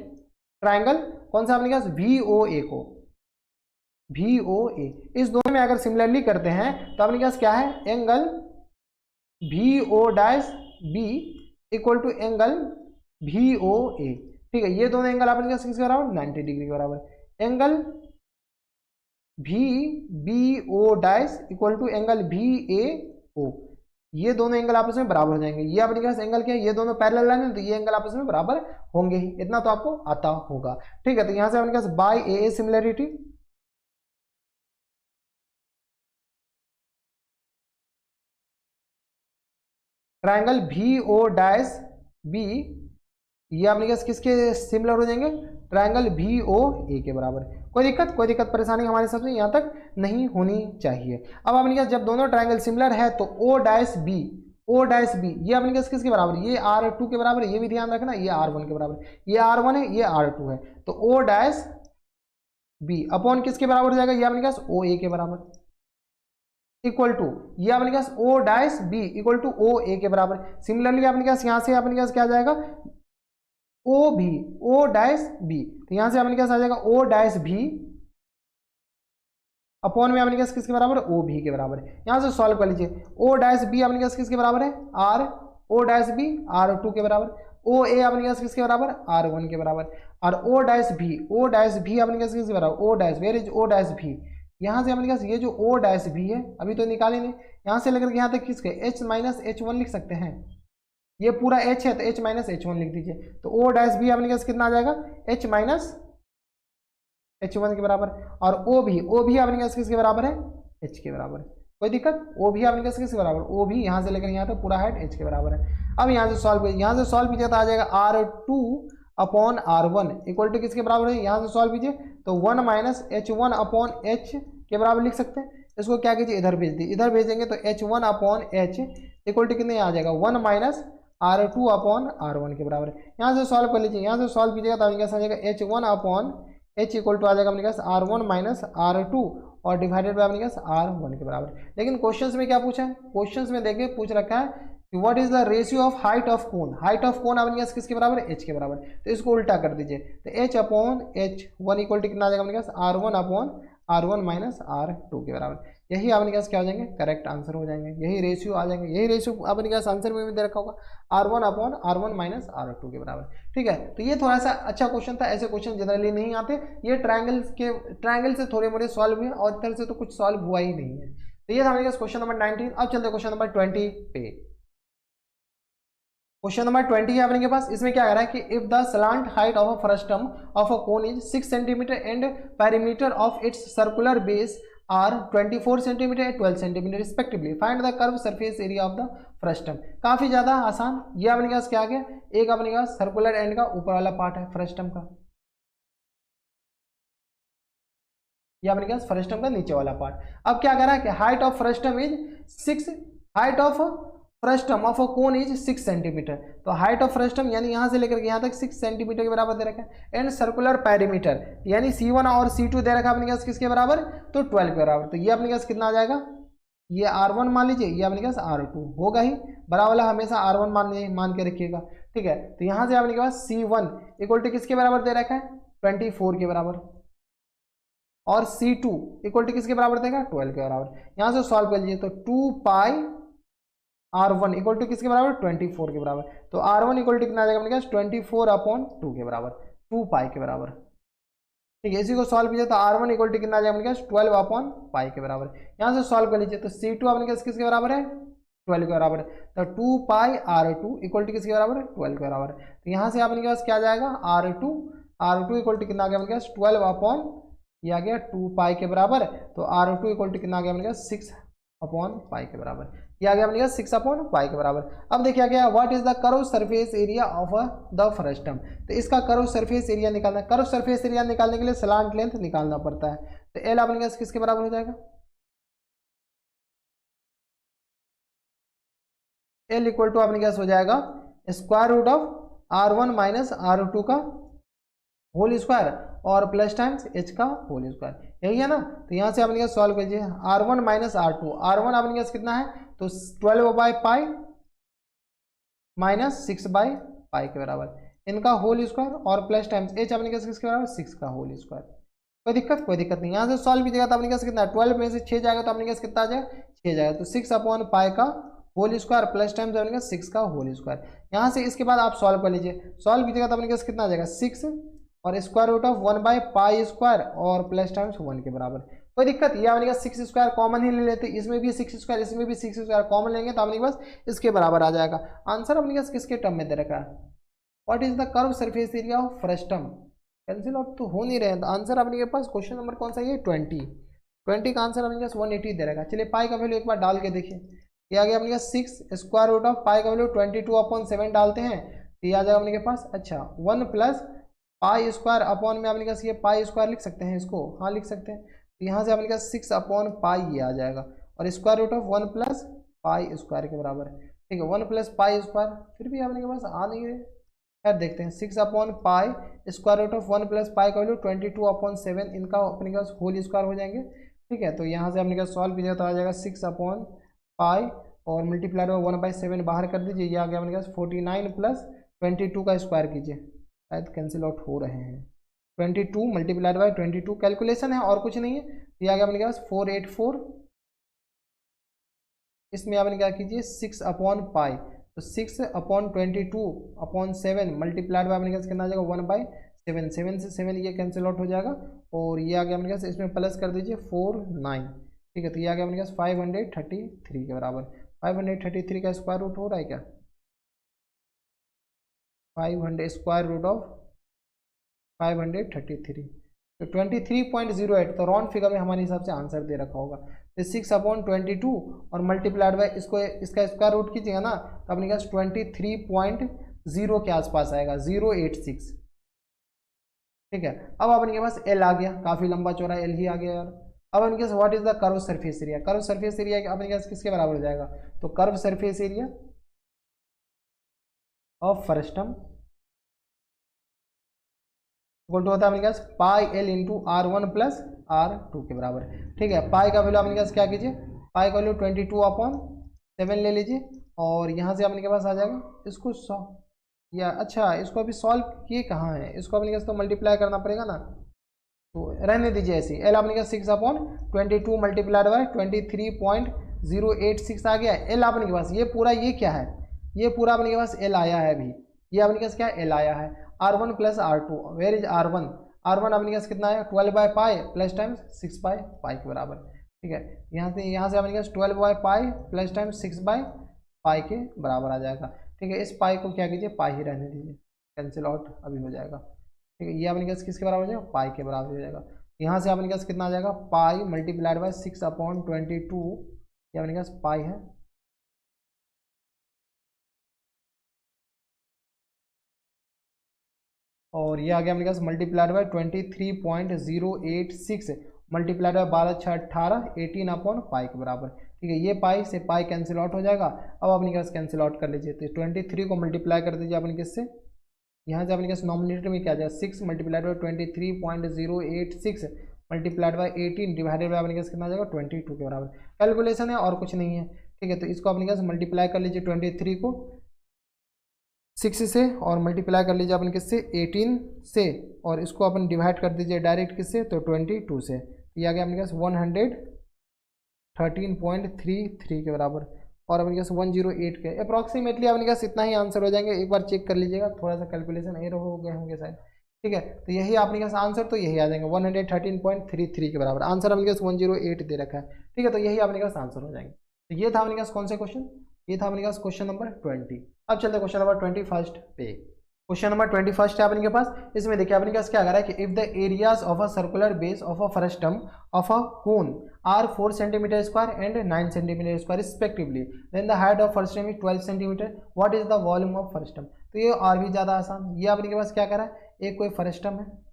triangle कौन सा अपने पास, वी ओ ए को, वी ओ ए। इस दोनों में अगर सिमिलरली करते हैं तो अपने पास क्या है, angle B O dash B equal to angle B O ए। ठीक है, ये दोनों एंगल अपने पास किसके बराबर, 90 डिग्री के बराबर। Angle B B O dash equal to angle B A ओ, ये दोनों एंगल आपस में बराबर हो जाएंगे। ये अपने पास एंगल क्या है, ये दोनों पैरेलल लाइन है, तो ये एंगल आपस में बराबर होंगे ही, इतना तो आपको आता होगा। ठीक है, तो यहां से अपने पास बाय ए similarity, triangle B O dash B, ये अपने पास किसके सिमिलर हो जाएंगे, ट्राइंगल भी ओ ए के बराबर। कोई दिक्कत, कोई दिक्कत परेशानी हमारे साथ में यहाँ तक नहीं होनी चाहिए। अब अपने पास जब दोनों ट्राइंगल सिमिलर है तो O dash B, O dash B ये अपने पास किसके बराबर, ये R2 के बराबर है, ये भी ध्यान रखना, ये R1 के बराबर, ये R1 है, ये R2 है। तो ओ डैश बी अपॉन किसके बराबर हो जाएगा, ये अपने पास ओ ए के बराबर, इक्वल टू ये अपने पास O dash B equal to O A के बराबर। सिमिलरली अपने पास यहाँ से अपने पास क्या आ जाएगा, ओ भी, ओ डैश बी, तो यहां से अपने पास आ जाएगा ओ डैश भी अपॉन में अपने पास किसके बराबर, ओ भी के बराबर है। यहां से सॉल्व कर लीजिए, ओ डैश बी अपने पास किसके बराबर है, are, O dash B R2 के बराबर, ओ ए अपने पास किसके बराबर, R1 के बराबर, और ओ डैश भी, ओ डैश भी अपने पास किसके बराबर, O dash, where is O dash B, यहाँ से अपने पास ये जो ओ डैश भी है अभी तो निकाले नहीं, यहाँ से लेकर यहाँ तक किसके h माइनस H1 लिख सकते हैं, ये पूरा h है तो h माइनस H1 लिख दीजिए। तो ओ डैश भी अपने पास कितना आ जाएगा, h माइनस H1 के बराबर, और ओ भी अपने पास किसके बराबर है, h के बराबर। कोई दिक्कत, ओ भी अपने पास किसके बराबर, ओ भी यहाँ से लेकर यहाँ तक पूरा हाइट h के बराबर है। अब यहाँ से सॉल्व कीजिए, यहाँ से सॉल्व कीजिए तो आ जाएगा R2 upon R1 equal to किसके बराबर है, यहाँ से सॉल्व कीजिए तो 1 माइनस H1 अपॉन H के बराबर लिख सकते हैं। इसको क्या कीजिए, इधर भेज दी, इधर भेजेंगे तो H1 upon H equal to कितने आ जाएगा, 1 माइनस R2 अपॉन R1 के बराबर है। यहाँ से सॉल्व कर लीजिए, यहाँ से सॉल्व कीजिएगा तो आपके पास आ जाएगा H1 upon H equal to आ जाएगा अपने पास R1 माइनस R2 और डिवाइडेड बाय अपने पास R1 के बराबर। लेकिन क्वेश्चंस में क्या पूछा है, क्वेश्चंस में देखिए पूछ रखा है कि what is the ratio of height of cone, height of cone अपने पास किसके बराबर है, h के बराबर। तो इसको उल्टा कर दीजिए तो h upon H1 equal to कितना आ जाएगा अपने पास, R1 upon R1 minus R2 के बराबर। यही अपने पास क्या हो जाएंगे, करेक्ट आंसर हो जाएंगे, यही रेशियो आ जाएंगे, यही रेशियो अपने पास आंसर में भी दे रखा होगा, R1 upon R1 minus R2 के बराबर। ठीक है, तो ये थोड़ा सा अच्छा क्वेश्चन था, ऐसे क्वेश्चन जनरली नहीं आते, ये ट्रायंगल से थोड़े मोड़े सॉल्व हुए और इधर से तो कुछ सॉल्व हुआ ही नहीं है। तो ये था हमारे पास क्वेश्चन नंबर 19। अब चलते क्वेश्चन नंबर 20 पे। क्वेश्चन नंबर 20 है अपने के पास, इसमें क्या आ रहा है कि if the slant height of a frustum of a cone is 6 centimetre and perimeter of its circular base are 24 centimetre and 12 centimetre respectively, find the curve surface area of the frustum. काफी ज्यादा आसान, ये अपने पास क्या आ गया, एक अपने पास सर्कुलर एंड का ऊपर वाला पार्ट है फ्रस्टम का, ये अपने पास फ्रस्टम का नीचे वाला पार्ट। अब क्या कह रहा है कि height of frustum is 6, height of frustum of a cone is 6 centimetre. तो हाइट ऑफ फ्रस्टम यानी यहाँ से लेकर के यहाँ तक 6 सेंटीमीटर के बराबर दे रखा है, एंड सर्कुलर पेरीमीटर यानी C1 और C2 दे रखा है अपने पास किसके बराबर, तो 12 के बराबर। तो ये अपने पास कितना आ जाएगा, ये R1 मान लीजिए, ये अपने पास R2 होगा ही, बड़ा वाला हमेशा R1 मान के रखिएगा। ठीक है, तो यहाँ से अपने पास C1 इक्वल टू किसके बराबर दे रखा है, 24 के बराबर, और C2 इक्वल टू किसके बराबर देगा, 12 के बराबर। यहाँ से सॉल्व कर लीजिए तो 2 पाई R1 इक्वल टू किसके बराबर, 24 के बराबर। तो R1 इक्वल टू कितना आ जाएगा अपने पास, 24 अपॉन 2 के बराबर, 2 पाई के बराबर। ठीक है, इसी को सॉल्व कीजिए तो R1 इक्वल टू कितना आ जाएगा अपने पास, 12 अपॉन पाई के बराबर। यहाँ से सॉल्व कर लीजिए तो C2 अपने पास किसके बराबर है, 12 के बराबर है। तो 2πr2 इक्वल टू किसके बराबर है, 12 के बराबर है। तो यहाँ से अपने के पास क्या जाएगा, R2 इक्वल टू कितना आ गया अपने पास 12 अपॉन ये आ गया 2π के बराबर। तो R2 इक्वल टू कितना आ गया अपने पास 6 अपॉन पाई के बराबर। ये आ गया अपने पास 6 अपॉन पाई के बराबर। अब देखिए क्या, what is the curve surface area of the frustum. तो इसका कर्व सरफेस एरिया निकालना, कर्व सरफेस एरिया निकालने के लिए स्लांट लेंथ निकालना पड़ता है। तो एल अपने पास किसके बराबर हो जाएगा, एल इक्वल टू अपने पास हो जाएगा square root of R1 minus R2 का होल स्क्वायर और प्लस टाइम्स एच का होल स्क्वायर, यही है ना। तो यहाँ से अपने पास सॉल्व कीजिए, R1 माइनस R2, R1 अपने पास कितना है तो 12/पाई माइनस 6/पाई के बराबर, इनका होल स्क्वायर और प्लस टाइम्स एच अपने पास किसके बराबर 6 का होल स्क्वायर। कोई दिक्कत नहीं। यहाँ से सॉल्व कीजिएगा तो अपने पास कितना 12 में से 6 जाएगा तो अपने पास कितना आ जाएगा 6 जाएगा। तो 6 अपॉन पाई का होल स्क्वायर प्लस टाइम्स अपने पास 6 का होल स्क्वायर। यहाँ से इसके बाद आप सॉल्व कर लीजिए, सॉल्व कीजिएगा तो अपने पास कितना आ जाएगा 6 और स्क्वायर रूट ऑफ 1/पाई स्क्वायर और प्लस टाइम्स 1 के बराबर। कोई दिक्कत, ये अपने पास 6 स्क्वायर कॉमन ही ले लेते, इसमें भी 6 स्क्वायर इसमें भी 6 स्क्वायर कॉमन लेंगे तो अपने पास इसके बराबर आ जाएगा। आंसर अपने पास किसके टर्म में दे रखा है, what is the curve surface area of frustum. Cancel out तो हो नहीं रहे हैं, तो आंसर अपने के पास क्वेश्चन नंबर कौन सा है, 20 का आंसर अपने पास 180 दे रखा है। चलिए पाई का वैल्यू एक बार डाल के देखिए, ये आ गया अपने पास 6 स्क्वायर रूट ऑफ पाई का वैल्यू 22/7 डालते हैं तो ये आ जाएगा अपने के पास, अच्छा 1 प्लस पाई स्क्वायर अपॉन में अपने पास ये पाई स्क्वायर लिख सकते हैं इसको, हाँ लिख सकते हैं। तो यहाँ से अपने पास 6 अपॉन पाई ये आ जाएगा और square root of 1 plus pi square के बराबर है, ठीक है 1 प्लस पाई स्क्वायर, फिर भी अपने के पास आ नहीं रहे, खैर देखते हैं। 6 upon pi square root of 1 plus pi का वैल्यू 22/7, इनका अपने के पास होल स्क्वायर हो जाएंगे, ठीक है। तो यहाँ से अपने पास सॉल्व कीजिएगा तो आ जाएगा 6 अपॉन पाई और मल्टीप्लाई में 1/7 बाहर कर दीजिए, ये आ गया अपने पास 49 प्लस 22 का स्क्वायर कीजिए, शायद कैंसिल आउट हो रहे हैं। 22 मल्टीप्लाइड बाई 22 कैलकुलेशन है और कुछ नहीं है, ये आ गया अपने पास 484। इसमें आपने क्या कीजिए 6 अपॉन पाई, तो 6 अपॉन 22/7 मल्टीप्लाइड बाई अपने पास कितना आ जाएगा 1/7, 7 से 7 ये कैंसिल आउट हो जाएगा और ये आ गया अपने पास, इसमें प्लस कर दीजिए 49, ठीक है। तो ये आ गया अपने पास 533 के बराबर। 533 का स्क्वायर रूट हो रहा है क्या, 500 स्क्वायर रूट ऑफ 533, तो 23.08, तो राउंड फिगर में हमारे हिसाब से आंसर दे रखा होगा। तो 6 अपॉन 22 और मल्टीप्लाइड बाई इसको इसका स्क्वायर रूट कीजिएगा ना तो अपने पास 23.0 के आसपास आएगा, 086, ठीक है। अब अपने पास एल आ गया, काफ़ी लंबा चौड़ा एल ही आ गया यार। अब अपने पास what is the curve surface area, curve surface area अपने पास किसके बराबर हो जाएगा, तो curve surface area of frustum equal to होता है अपने पास pi l into R1 plus R2 के बराबर, ठीक है। पाई का वैल्यू अपने पास क्या कीजिए, पाई का वैल्यू 22/7 ले लीजिए और यहाँ से अपने के पास आ जाएगा इसको या अच्छा इसको अभी सॉल्व किए कहाँ है, इसको अपने पास तो मल्टीप्लाई करना पड़ेगा ना, तो रहने दीजिए ऐसे। एल अपने पास 6/22 मल्टीप्लाइड बाई 23.086 आ गया। एल अपने के पास ये पूरा ये क्या है, ये पूरा अपने के पास एल आया है, अभी ये अपने के पास क्या एल आया है। R1 plus R2, where is R1, R1 अपने पास कितना है 12/पाई प्लस टाइम्स 6/पाई के बराबर, ठीक है। यहाँ से अपने पास 12/पाई प्लस टाइम्स 6/पाई के बराबर आ जाएगा, ठीक है। इस पाई को क्या कीजिए पाई ही रहने दीजिए, कैंसिल आउट अभी हो जाएगा, ठीक है। ये अपने पास किसके बराबर हो जाएगा, पाई के बराबर हो जाएगा। यहाँ से अपने पास कितना आ जाएगा पाई मल्टीप्लाइड बाई 6/22, ये अपने पास पाई है, और ये आ गया अपने पास मल्टीप्लाइड बाई 23.086 मल्टीप्लाइड बाई 12 6 18 18/पाई के बराबर, ठीक है। ये पाई से पाई कैंसिल आउट हो जाएगा। अब अपने पास कैंसिल आउट कर लीजिए, तो 23 को मल्टीप्लाई कर दीजिए अपने किससे, यहाँ से अपने पास नॉमिनेटर में क्या आ जाएगा 6 multiplied by 23.086 multiplied by 18 divided by अपने पास कितना आ जाएगा 22 के बराबर। कैलकुलेशन है और कुछ नहीं है, ठीक है। तो इसको अपने पास मल्टीप्लाई कर लीजिए 23 को 6 से और मल्टीप्लाई कर लीजिए अपन किससे 18 से, और इसको अपन डिवाइड कर दीजिए डायरेक्ट किससे तो 22 से, ये आ गया अपने पास 113.33 के बराबर और अपने पास 108 के अप्रॉक्सीमेटली अपने पास इतना ही आंसर हो जाएंगे। एक बार चेक कर लीजिएगा, थोड़ा सा कैलकुलेशन एरर हो गए होंगे शायद, ठीक है। तो यही अपने पास आंसर तो यही आ जाएंगे 113.33 के बराबर, आंसर अपने पास 108 दे रखा है, ठीक है। तो यही अपने पास आंसर हो जाएंगे। तो ये था अपने पास कौन से क्वेश्चन ये था अपने पास क्वेश्चन नंबर 20। अब चलते क्वेश्चन नंबर 21 पे। क्वेश्चन नंबर 21 है अपने पास। इसमें देखिए अपने पास क्या कह रहा है कि if the areas of a circular base of a frustum of a cone are 4 centimetre square and 9 centimetre square respectively, then the height of frustum is 12 centimetre, what is the volume of frustum. तो ये और भी ज़्यादा आसान। ये अपने के पास क्या कह रहा है, एक कोई फ्रस्टम है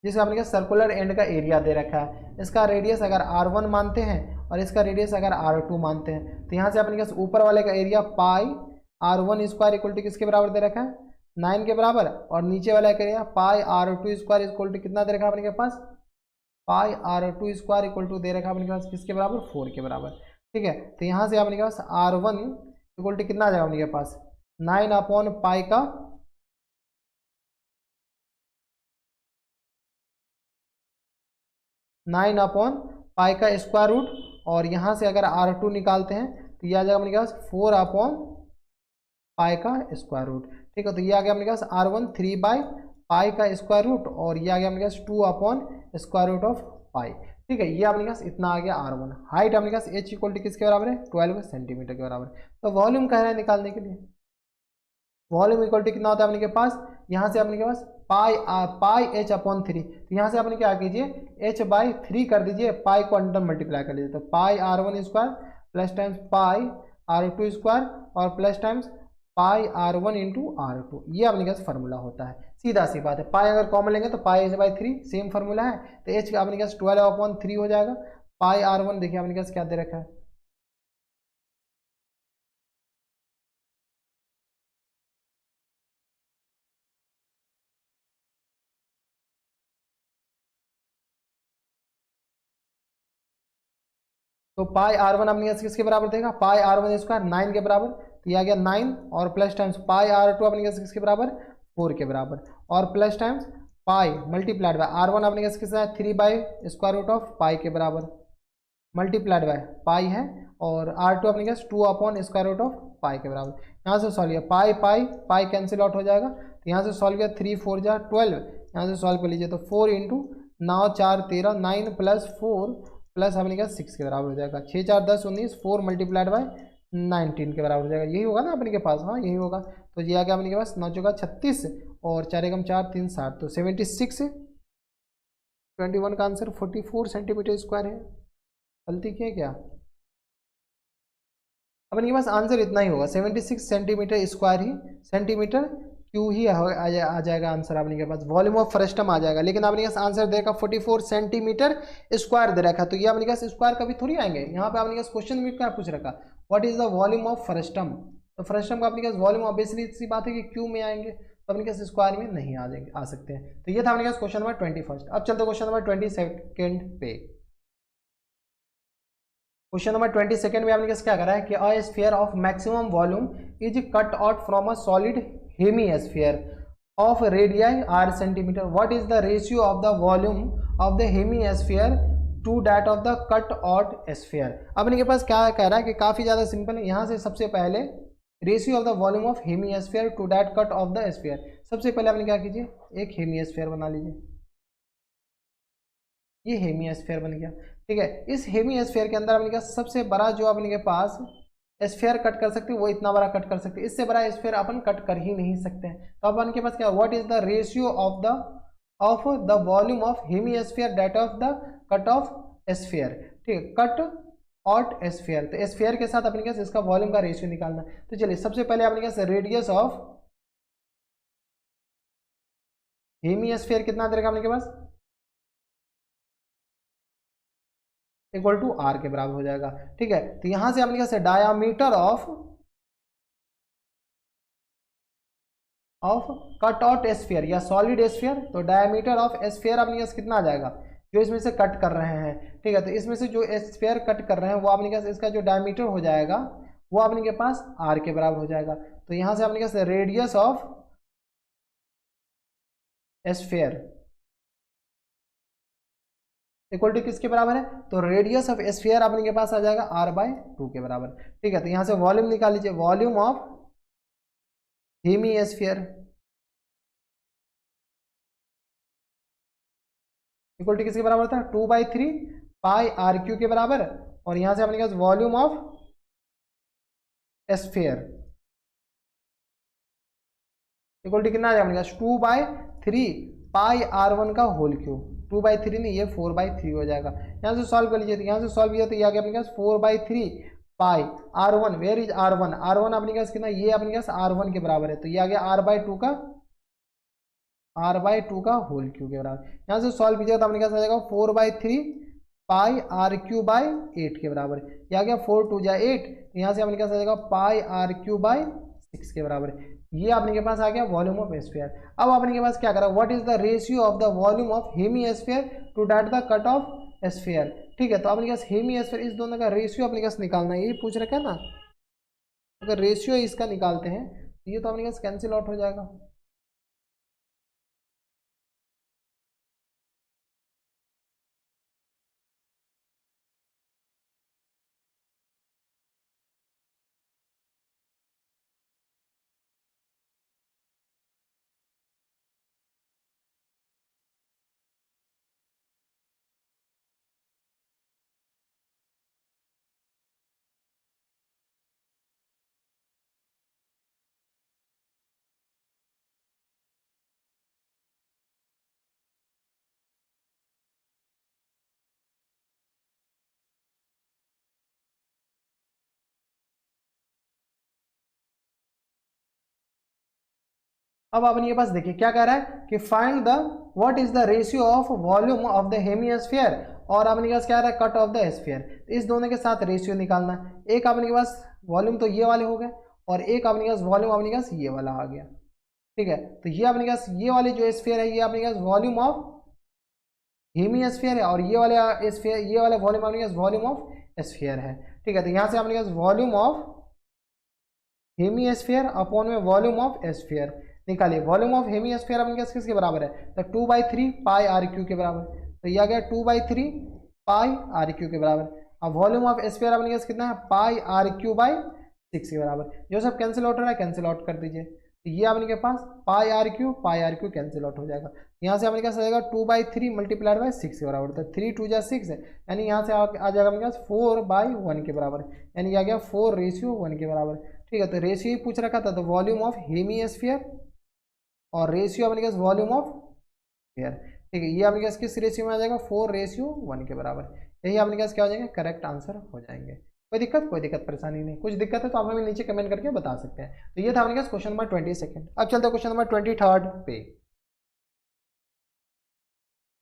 जिसका अपने सर्कुलर एंड का एरिया दे रखा है। इसका रेडियस अगर r1 मानते हैं और इसका रेडियस अगर r2 मानते हैं, तो यहाँ से अपने पास ऊपर वाले का area pi r1 square equal to किसके बराबर दे रखा है, 9 के बराबर, और नीचे वाला का area pi r2 square equal to कितना दे रखा है अपने के पास, pi r2 square equal to दे रखा है अपने के पास किसके बराबर, 4 के बराबर। ठीक है, तो यहाँ से अपने के पास r1 इक्वल टू कितना आ जाएगा अपने के पास 9 अपॉन पाई का 9 अपॉन पाई का स्क्वायर रूट, और यहाँ से अगर r2 निकालते हैं तो ये आ जाएगा अपने पास 4 अपॉन पाई का स्क्वायर रूट। ठीक है, तो ये आ गया अपने पास r1 3 बाई पाई का स्क्वायर रूट, और ये आ गया अपने पास 2 अपॉन स्क्वायर रूट ऑफ पाई। ठीक है, ये अपने पास इतना आ गया r1। हाइट अपने पास h इक्वल टू किसके बराबर है, 12 सेंटीमीटर के बराबर। तो वॉल्यूम कह रहा है निकालने के लिए, वॉल्यूम इक्वल टू कितना होता है अपने के पास, यहाँ से अपने के पास पाई एच अपॉन 3, तो यहाँ से अपने क्या कीजिए h बाई 3 कर दीजिए, पाई को अंडर मल्टीप्लाई कर लीजिए, तो pi r1 square plus times pi r2 square और plus times pi r1 into r2। ये अपने पास फार्मूला होता है, सीधा सी बात है। पाई अगर कॉमन लेंगे तो पाई h बाई 3 सेम फार्मूला है, तो h अपने पास 12 अपॉन 3 हो जाएगा। पाई r1 देखिए अपने पास क्या दे रखा है, तो पाई r1 अपने पास किसके बराबर देगा, पाई r1 स्क्वायर 9 के बराबर, तो ये आ गया 9 और प्लस टाइम्स पाई r2 अपने पास किसके बराबर 4 के बराबर, और plus times pi multiplied by r1 अपने पास किसका है 3 बाई स्क्वायर रूट ऑफ पाई के बराबर मल्टीप्लाइड बाय पाई है, और r2 अपने पास 2 अपॉन स्क्वायर रूट ऑफ पाई के बराबर। यहाँ से सॉल्व किया पाई पाई पाई कैंसिल आउट हो जाएगा, तो यहाँ से सॉल्व किया 3 4 जा 12, यहाँ से सॉल्व कर लीजिए तो 4 इंटू 9 4 13 9 प्लस 4 प्लस अपने का 6 के बराबर हो जाएगा, 6 4 10 19, 4 मल्टीप्लाइड बाय 19 के बराबर हो जाएगा। यही होगा ना अपने के पास, हाँ यही होगा। तो ये आ गया अपने के पास 9 चौका 36 और 4 एकम 4 3 60, तो 76 21 का आंसर 44 सेंटीमीटर स्क्वायर है। गलती की है क्या, अपने के पास आंसर इतना ही होगा 76 सेंटीमीटर स्क्वायर ही, सेंटीमीटर क्यू ही आ जाएगा आंसर अपने के पास। वॉल्यूम ऑफ फ्रस्टम आ जाएगा, लेकिन अपने पास आंसर देगा 44 सेंटीमीटर स्क्वायर दे रखा, तो ये अपने पास स्क्वायर कभी थोड़ी आएंगे। यहाँ पे अपने पास क्वेश्चन में क्या पूछ रखा, what is the volume of frustum, तो फ्रस्टम का अपने पास वॉल्यूम ऑब्वियसली सी बात है कि क्यू में आएंगे, तो अपने पास स्क्वायर में नहीं आ जाएंगे, आ सकते हैं। तो ये था अपने पास क्वेश्चन नंबर 21। अब चलते क्वेश्चन नंबर 22 पे। क्वेश्चन नंबर 22 में आपने क्या करा है कि a sphere of maximum volume is cut out from a solid hemisphere of radii r centimetre, what is the ratio of the volume of the hemisphere to that of the cut out sphere. अपने के पास क्या कह रहा है कि काफ़ी ज़्यादा सिंपल है। यहाँ से सबसे पहले ratio of the volume of hemisphere to that cut of the sphere, सबसे पहले आपने क्या कीजिए एक हेमीस्फीयर बना लीजिए, ये हेमीस्फीयर बन गया। ठीक है, इस हेमीस्फीयर के अंदर अपने पास सबसे बड़ा जो अपने के पास स्फीयर कट कर सकते हैं वो इतना बड़ा कट कर सकते हैं, इससे बड़ा स्फीयर अपन कट कर ही नहीं सकते हैं। तो अब अपन के पास क्या, what is the ratio of the volume of hemisphere that of the cut of sphere. ठीक है, कट आउट स्फीयर, तो स्फीयर के साथ अपने पास इसका वॉल्यूम का रेशियो निकालना। तो चलिए सबसे पहले अपने पास रेडियस ऑफ हेमीस्फीयर कितना देगा अपने के पास, इक्वल टू आर के बराबर हो जाएगा। ठीक है, तो यहां से अपने पास diameter of cut out sphere या सॉलिड स्फीयर, तो डायामीटर ऑफ स्फीयर अपने पास कितना आ जाएगा, जो इसमें से कट कर रहे हैं। ठीक है, तो इसमें से जो स्फीयर कट कर रहे हैं वो अपने पास इसका जो डायमीटर हो जाएगा वो अपने के पास आर के बराबर हो जाएगा। तो यहां से अपने पास radius of sphere equal to किसके बराबर है, तो रेडियस ऑफ स्फीयर अपने के पास आ जाएगा r/2 के बराबर। ठीक है, तो यहां से वॉल्यूम निकाल लीजिए, volume of hemisphere equal to किसके बराबर था 2/3 पाई r क्यू के बराबर, और यहाँ से अपने पास volume of sphere equal to कितना आ जाएगा अपने पास 2/3 पाई r1 का होल क्यूब। 2/3 नहीं, ये 4/3 हो जाएगा। यहाँ से सॉल्व कर लीजिए, तो यहाँ से सॉल्व किया तो ये आ गया अपने पास 4/3 पाई r1, where is r1, r1 अपने पास कितना, ये अपने पास r1 के बराबर है, तो ये आ गया r/2 का होल क्यूब के बराबर। यहाँ से सॉल्व कीजिएगा तो अपने पास आ जाएगा 4/3 पाई r/8 के बराबर। ये आ गया 4 2 जा 8, यहाँ से अपने पास आ जाएगा पाई r/6 के बराबर। ये आपने के पास आ गया वॉल्यूम ऑफ स्फीयर। अब आपने के पास क्या करा, what is the ratio of the volume of hemisphere to that the cut of sphere. ठीक है, तो अपने पास हेमीस्फीयर, इस दोनों का रेशियो अपने पास निकालना है, यही पूछ रखा है ना। अगर रेशियो इसका निकालते हैं तो ये तो अपने पास कैंसिल आउट हो जाएगा। अब अपने के पास देखिए क्या कह रहा है कि find the what is the ratio of volume of the hemisphere, और अपने के पास क्या रहा है, कट ऑफ द स्फीयर। तो इस दोनों के साथ रेशियो निकालना है। एक अपने के पास वॉल्यूम तो ये वाले हो गए, और एक अपने के पास वॉल्यूम अपने के पास ये वाला आ गया। ठीक है, तो ये अपने के पास ये वाली जो स्फीयर है, ये अपने के पास वॉल्यूम ऑफ हेमीस्फीयर है, और ये वाला स्फीयर, ये वाला वॉल्यूम अपने के पास वॉल्यूम ऑफ स्फीयर है। ठीक है, तो यहाँ से अपने के पास वॉल्यूम ऑफ हेमीस्फीयर अपॉन में वॉल्यूम ऑफ स्फीयर निकालिए। वॉल्यूम ऑफ हेमीस्फीयर अपने पास किसके बराबर है, तो 2/3 पाई r/3 के बराबर। तो ये आ गया 2/3 पाई r/3 के बराबर। अब वॉल्यूम ऑफ स्फीयर अपने पास कितना है, पाई r/6 के बराबर। जो सब कैंसिल आउट हो रहा है कैंसिल आउट कर दीजिए, तो ये अपने के पास पाई r/3 कैंसिल आउट हो जाएगा। यहाँ से अपने पास आ जाएगा 2/3 मल्टीप्लाइड बाई 6 के बराबर, तो 3 2 जा 6 है, यानी यहाँ से आ जाएगा अपने पास 4/1 के बराबर, यानी आ गया 4:1 के बराबर। ठीक है, तो रेशियो ही पूछ रखा था, तो वॉल्यूम ऑफ हेमीस्फीयर और रेशियो अपने पास वॉल्यूम ऑफ स्फीयर। ठीक है, ये अपने पास किस रेशियो में आ जाएगा, 4:1 के बराबर। यही अपने पास क्या हो जाएंगे, करेक्ट आंसर हो जाएंगे। कोई दिक्कत परेशानी नहीं। कुछ दिक्कत है तो आप हमें नीचे कमेंट करके बता सकते हैं। तो ये था अपने पास क्वेश्चन नंबर 22। अब चलते हैं क्वेश्चन नंबर 23 पे।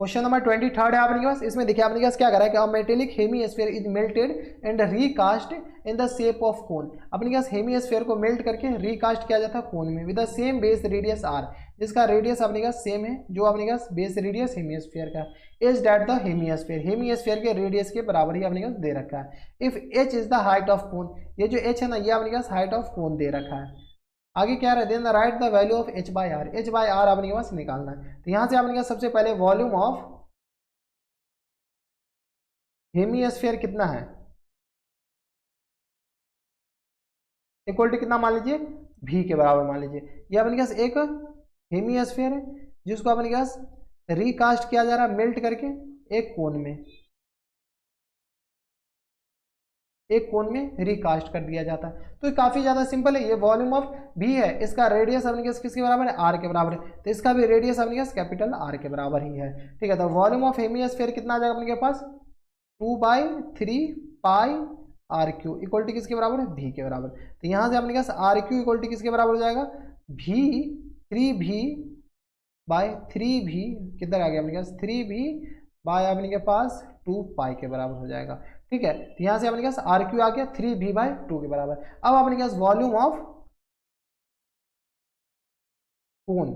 क्वेश्चन नंबर 23 है आपके पास। इसमें देखिए आपने क्या करा है कि metallic hemisphere is melted and recast in the shape of cone. अपने पास हेमीस्फीयर को मेल्ट करके रीकास्ट किया जाता है कोन में with the same base radius R, जिसका रेडियस अपने पास सेम है जो अपने पास बेस रेडियस हेमीस्फीयर का इज दैट द हेमीस्फीयर के रेडियस के बराबर ही अपने पास दे रखा है। If H is the height of cone, ये जो एच है ना, ये अपने पास हाइट ऑफ कोन दे रखा है। आगे क्या है, then write the value of h/r। h/r अपने पास निकालना है। तो यहाँ से अपने पास सबसे पहले वॉल्यूम ऑफ हेमीस्फीयर कितना है, इक्वल टू कितना मान लीजिए, v के बराबर मान लीजिए। ये अपने पास एक हेमीस्फीयर है जिसको अपने पास रिकास्ट किया जा रहा है मेल्ट करके एक कोन में रिकास्ट कर दिया जाता है। तो काफी ज्यादा सिंपल है। ये वॉल्यूम ऑफ v है, इसका रेडियस अपने पास किसके बराबर है, r के बराबर है, तो इसका भी रेडियस अपने पास कैपिटल R के बराबर ही है। ठीक है, तो वॉल्यूम ऑफ हेमीस्फीयर कितना आ जाएगा अपने पास, 2/3 पाई r/3 इक्वल टू किसके बराबर है, v के बराबर। तो यहाँ से अपने पास r/3 इक्वल टू किसके बराबर हो जाएगा, v 3v किधर आ गया अपने पास, 3v बाय अपने के पास 2 पाई के बराबर हो जाएगा। ठीक है, तो यहाँ से अपने पास r/3 आ गया 3v/2 के बराबर। अब अपने पास वॉल्यूम ऑफ कोन,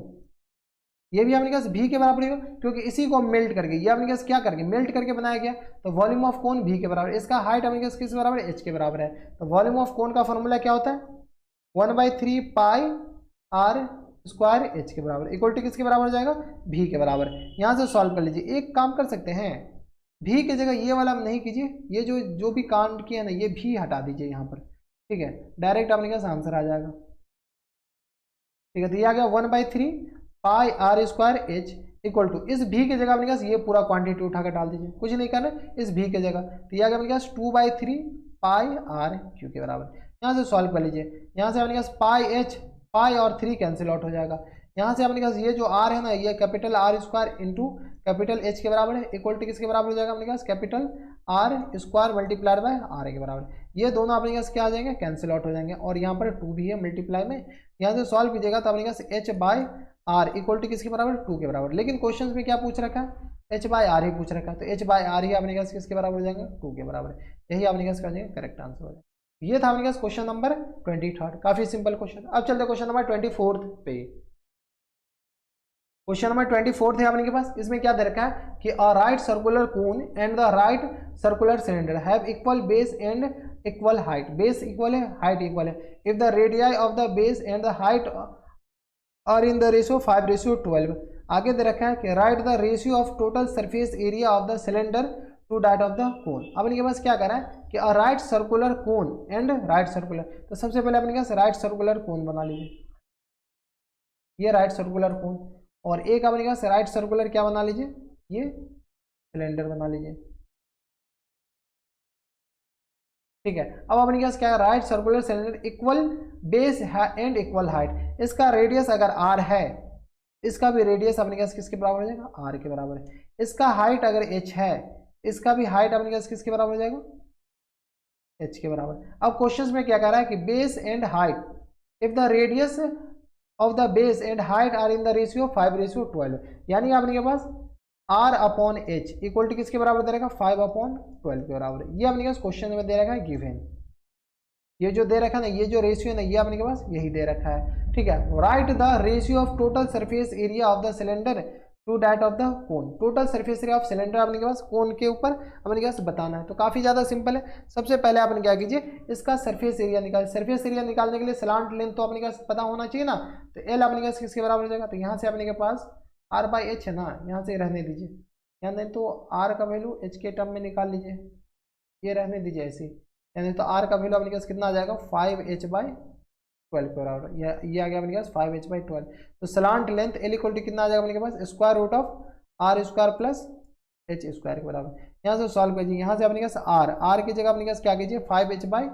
ये भी अपने पास v के बराबर होगा क्योंकि इसी को मेल्ट करके, ये अपने पास क्या करके मेल्ट करके बनाया गया, तो वॉल्यूम ऑफ कोन v के बराबर। इसका हाइट अपने पास किस बराबर है, h के बराबर है। तो वॉल्यूम ऑफ कोन का फॉर्मूला क्या होता है, 1/3 पाई r² h के बराबर इक्वल टू किसके बराबर हो जाएगा, v के बराबर। यहाँ से सॉल्व कर लीजिए। एक काम कर सकते हैं, v की जगह ये वाला नहीं कीजिए, ये जो भी कांड किया ना ये v हटा दीजिए यहाँ पर। ठीक है, डायरेक्ट अपने पास आंसर आ जाएगा। ठीक है, तो ये आ गया 1/3 पाई r² h, इक्वल टू इस भी की जगह अपने पास ये पूरा क्वांटिटी उठाकर डाल दीजिए, कुछ नहीं करना इस भी की जगह, तो यह आ गया अपने पास 2/3 पाई आर क्यू के बराबर। यहाँ से सॉल्व कर लीजिए, यहाँ से अपने पास पाई एच, पाई और 3 कैंसिल आउट हो जाएगा। यहाँ से अपने पास ये जो आर है ना, ये capital R square into capital H के बराबर है, इक्वल टू किसके बराबर हो जाएगा अपने पास, capital R square multiplied by r के बराबर। ये दोनों अपने पास क्या आ जाएंगे, कैंसिल आउट हो जाएंगे, और यहाँ पर 2 भी है मल्टीप्लाई में। यहाँ से सॉल्व कीजिएगा तो अपने पास h by r equal to किसके बराबर, 2 के बराबर। लेकिन क्वेश्चन में क्या पूछ रखा है, एच बाय आर ही पूछ रखा है, तो एच बाय आर ही अपने पास किसके बराबर हो जाएगा, 2 के बराबर। यही अपने पास करेक्ट आंसर हो जाएगा। ये था अपने पास क्वेश्चन नंबर 23, काफी सिंपल क्वेश्चन। अब चलते क्वेश्चन नंबर 24 पे। क्वेश्चन नंबर 24 है अपने के पास, इसमें क्या दे रखा है कि a right circular cone and the right circular cylinder have equal base and equal height. Base equal है, हाइट इक्वल है। If the radii of the base and the height are in the ratio 5:12। आगे दे रखा है कि write the ratio of total surface area of the cylinder to that of the cone. अब इनके पास क्या करा है कि a right circular cone and right circular, तो सबसे पहले अपने पास राइट सर्कुलर कोन बना लीजिए, ये राइट सर्कुलर कोन, और एक अपने पास राइट सर्कुलर क्या बना लीजिए, ये सिलेंडर बना लीजिए, ठीक है। अब अपने पास क्या है, right circular cylinder equal base and equal height. इसका रेडियस अगर आर है, इसका भी रेडियस अपने पास किसके बराबर हो जाएगा, आर के बराबर है। इसका हाइट अगर एच है, इसका भी हाइट अपने पास किसके बराबर हो जाएगा, एच के बराबर। अब क्वेश्चन में क्या कह रहा है कि base and height, if the radius of the base and height are in the ratio 5:12, यानी आपने के पास r upon h equal to किसके बराबर दे रखा, 5/12 के बराबर। ये अपने पास क्वेश्चन में दे रखा है गिवन, ये जो दे रखा है ना, ये जो रेशियो है ना, ये अपने के पास यही दे रखा है, ठीक है। Write the ratio of total surface area of the cylinder to that of the cone. Total surface area of cylinder अपने के पास कोन के ऊपर अपने के पास बताना है। तो काफी ज्यादा सिंपल है। सबसे पहले आपने क्या कीजिए, इसका सरफेस एरिया निकाल, सरफेस एरिया निकालने के लिए स्लांट लेंथ तो अपने के पास पता होना चाहिए ना, तो एल अपने के पास किसके बराबर हो जाएगा, तो यहाँ से अपने के पास आर बाई एच है ना, यहाँ से रहने दीजिए, यहाँ नहीं तो आर का वैल्यू एच के टर्म में निकाल लीजिए, ये रहने दीजिए ऐसे, यानी तो आर का वैल्यू अपने पास कितना आ जाएगा, 5h/12 के बराबर। ये आ गया अपने पास 5h/12। तो slant length l equal to कितना आ जाएगा अपने पास, square root of r square plus h square के बराबर। यहाँ से सॉल्व कीजिए, यहाँ से अपने पास आर की जगह अपने पास क्या कीजिए, 5h/12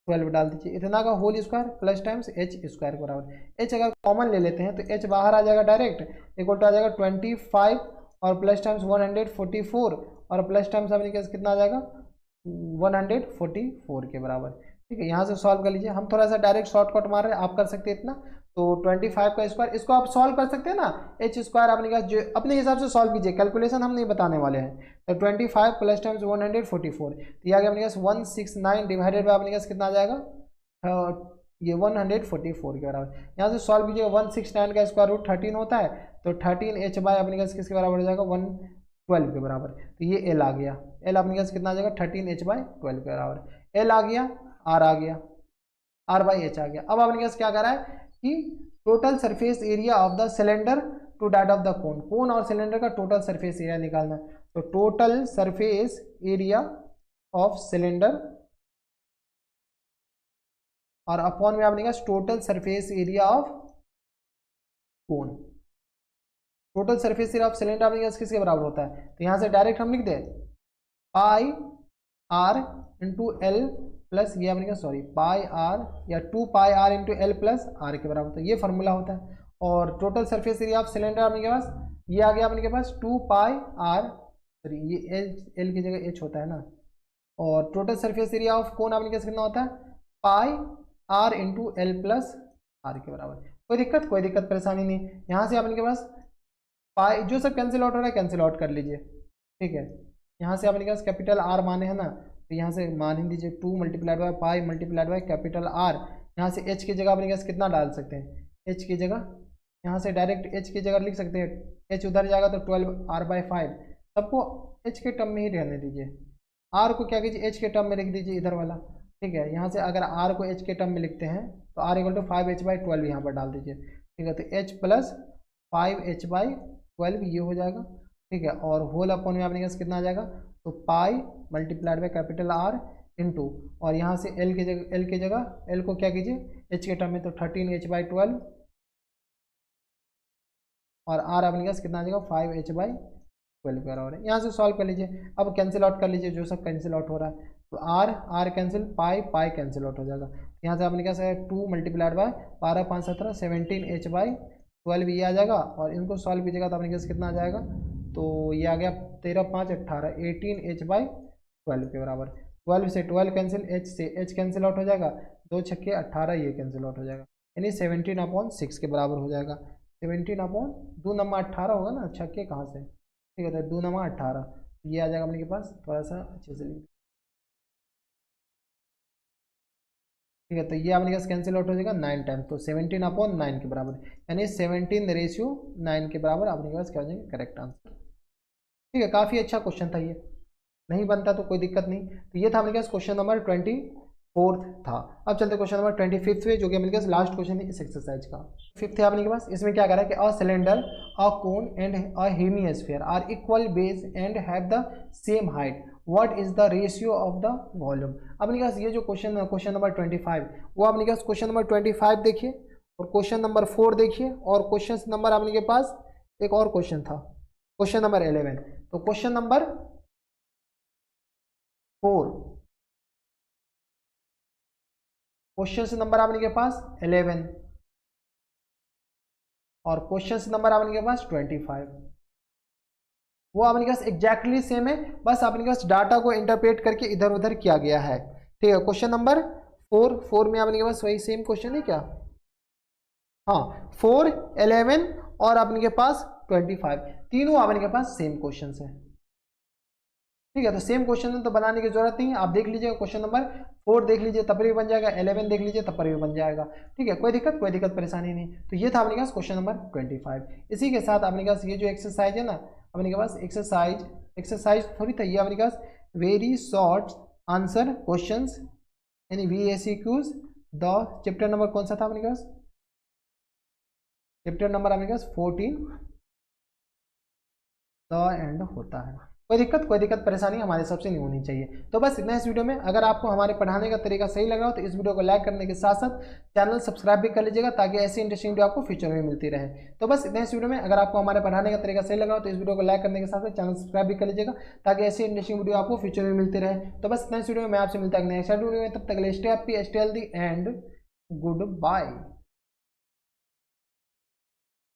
डाल दीजिए, इतना का whole square plus times H square के बराबर। एच अगर कॉमन ले लेते हैं तो एच बाहर आ जाएगा डायरेक्ट, इक्वल टू आ जाएगा 25 और प्लस टाइम्स 144 और प्लस टाइम्स अपने पास कितना आ जाएगा 144 के बराबर, ठीक है। यहाँ से सॉल्व कर लीजिए, हम थोड़ा सा डायरेक्ट शॉर्टकट मार रहे हैं, आप कर सकते हैं इतना। तो 25 का स्क्वायर, इसको आप सॉल्व कर सकते हैं ना, एच स्क्वायर अपने पास जो अपने हिसाब से सॉल्व कीजिए, कैलकुलेशन हम नहीं बताने वाले हैं। तो 25 प्लस टाइम्स 144, तो ये आ गया अपने पास 169 डिवाइडेड बाय अपने पास कितना आ जाएगा, ये 144 के बराबर। यहाँ से सॉल्व कीजिए, 169 का स्क्वायर रूट 13 होता है, तो 13h बाय अपने पास किसके बराबर हो जाएगा, 112 के बराबर। तो ये एल आ गया, एल अपने पास कितना आ जाएगा 13h/12 के बराबर। एल आ गया, आर आ गया, आर बाई एच आ गया। अब अपने पास क्या कर रहा है कि total surface area of the cylinder to that of the cone, cone और सिलेंडर का टोटल सरफेस एरिया निकालना है। तो total surface area of cylinder और अपॉन में आपने कहा total surface area of cone. Total surface area of cylinder आपने कहा किसके बराबर होता है, तो यहाँ से डायरेक्ट हम लिख दें pi r into l plus ये अपने सॉरी पाई आर या 2 pi r into l plus r के बराबर, तो ये फॉर्मूला होता है। और total surface area of cylinder अपने के पास ये आ गया अपने के पास 2 पाई आर, सॉरी ये एल की जगह एच होता है ना, और total surface area of cone अपने के पास कितना होता है pi r into l plus r के बराबर। कोई दिक्कत परेशानी नहीं। यहाँ से अपने के पास पाई जो सब कैंसिल आउट हो रहा है कैंसिल आउट कर लीजिए, ठीक है। यहाँ से अपने पास कैपिटल आर माने हैं ना, तो यहाँ से मान ही दीजिए 2 multiplied by pi multiplied by capital R. यहाँ से एच की जगह अपने पास कितना डाल सकते हैं, एच की जगह यहाँ से डायरेक्ट एच की जगह लिख सकते हैं, एच उधर जाएगा तो 12r/5, सबको एच के टर्म में ही रहने दीजिए। आर को क्या कीजिए एच के टर्म में लिख दीजिए इधर वाला, ठीक है। यहाँ से अगर आर को एच के टर्म में लिखते हैं तो आर इक्वल टू 5h/12 यहाँ पर डाल दीजिए, ठीक है। तो एच प्लस 5h/12 ये हो जाएगा, ठीक है। और होल अपॉन में अपने पास कितना आ जाएगा, तो pi multiplied by capital R into, और यहाँ से एल की जगह एल को क्या कीजिए एच के टर्म में, तो 13h/12 और आर अपने पास कितना आ जाएगा 5h/12 के बराबर है। यहाँ से सॉल्व कर लीजिए, अब कैंसिल आउट कर लीजिए जो सब कैंसिल आउट हो रहा है, तो R cancel, pi cancel out हो जाएगा। यहाँ से अपने पास है 2 मल्टीप्लाइड बाय 12 5 17 17h/12 ये आ जाएगा, और इनको सॉल्व कीजिएगा तो अपने पास कितना आ जाएगा, तो ये आ गया 13 5 18 18h/12 के बराबर। 12 से 12 कैंसिल, एच से एच कैंसिल आउट हो जाएगा, 2 छक्के 18 ये कैंसिल आउट हो जाएगा, यानी 17/6 के बराबर हो जाएगा। 17/2 नंबर 18 होगा ना, छक्के कहाँ से, ठीक है, तो 2 नंबर 18 ये आ जाएगा अपने के पास। थोड़ा सा अच्छे से लिख, ठीक है, तो ये अपने पास कैंसिल आउट हो जाएगा 9 टाइम, तो 17/9 के बराबर, यानी 17:9 के बराबर अपने पास क्या हो जाएगा, करेक्ट आंसर। ठीक है, काफ़ी अच्छा क्वेश्चन था ये, नहीं बनता तो कोई दिक्कत नहीं। तो ये था अपने पास क्वेश्चन नंबर 24 था। अब चलते क्वेश्चन नंबर 25 पे, जो कि अपने पास लास्ट क्वेश्चन है इस एक्सरसाइज का। 5th है अपने के पास, इसमें क्या कह रहा है कि a cylinder, a cone and a hemisphere are equal base and have the same height, what is the ratio of the volume. अपने पास ये जो क्वेश्चन नंबर 25, वो अपने पास क्वेश्चन नंबर 25 देखिए, और क्वेश्चन नंबर 4 देखिए, और क्वेश्चन नंबर अपने के पास एक और क्वेश्चन था, क्वेश्चन नंबर 11। तो क्वेश्चन नंबर 4, क्वेश्चन नंबर आपने के पास 11, और क्वेश्चन नंबर आपने के पास 25, वो आपने के पास एग्जैक्टली सेम है, बस आपने के पास डाटा को इंटरप्रेट करके इधर उधर किया गया है। ठीक है, क्वेश्चन नंबर 4 में आपने के पास वही सेम क्वेश्चन है क्या, हाँ 4, 11 और आपने के पास 25, तीनों आपने के पास सेम क्वेश्चन है। ठीक है, तो सेम क्वेश्चन तो बनाने की जरूरत नहीं है, आप देख लीजिएगा क्वेश्चन नंबर 4 देख लीजिए तब पर भी बन जाएगा, 11 देख लीजिए तब पर भी बन जाएगा। ठीक है, कोई दिक्कत परेशानी नहीं। तो ये था अपने पास क्वेश्चन नंबर 25। इसी के साथ अपने पास ये जो एक्सरसाइज है ना, अपने के पास एक्सरसाइज थोड़ी था ये, अपने पास वेरी शॉर्ट आंसर क्वेश्चन यानी VACQs द चैप्टर नंबर कौन सा था अपने पास, चैप्टर नंबर अपने पास 14 द एंड होता है। कोई दिक्कत परेशानी हमारे सबसे नहीं होनी चाहिए। तो बस इतना इस वीडियो में। अगर आपको हमारे पढ़ाने का तरीका सही लगा हो तो इस वीडियो को लाइक करने के साथ साथ चैनल सब्सक्राइब भी कर लीजिएगा, ताकि ऐसी इंटरेस्टिंग वीडियो आपको फ्यूचर में मिलती रहे। तो बस इतना इस वीडियो में। अगर आपको हमारे पढ़ाने का तरीका सही लगा हो तो इस वीडियो को लाइक करने के साथ साथ चैनल सब्सक्राइब भी कर लीजिएगा, ताकि ऐसी इंटरेस्टिंग वीडियो आपको फ्यूचर में मिलती रहे। तो बस इतना इस वीडियो में। मैं आपसे मिलता है नेक्स्ट वीडियो में, तब तक stay happy, stay healthy and good bye.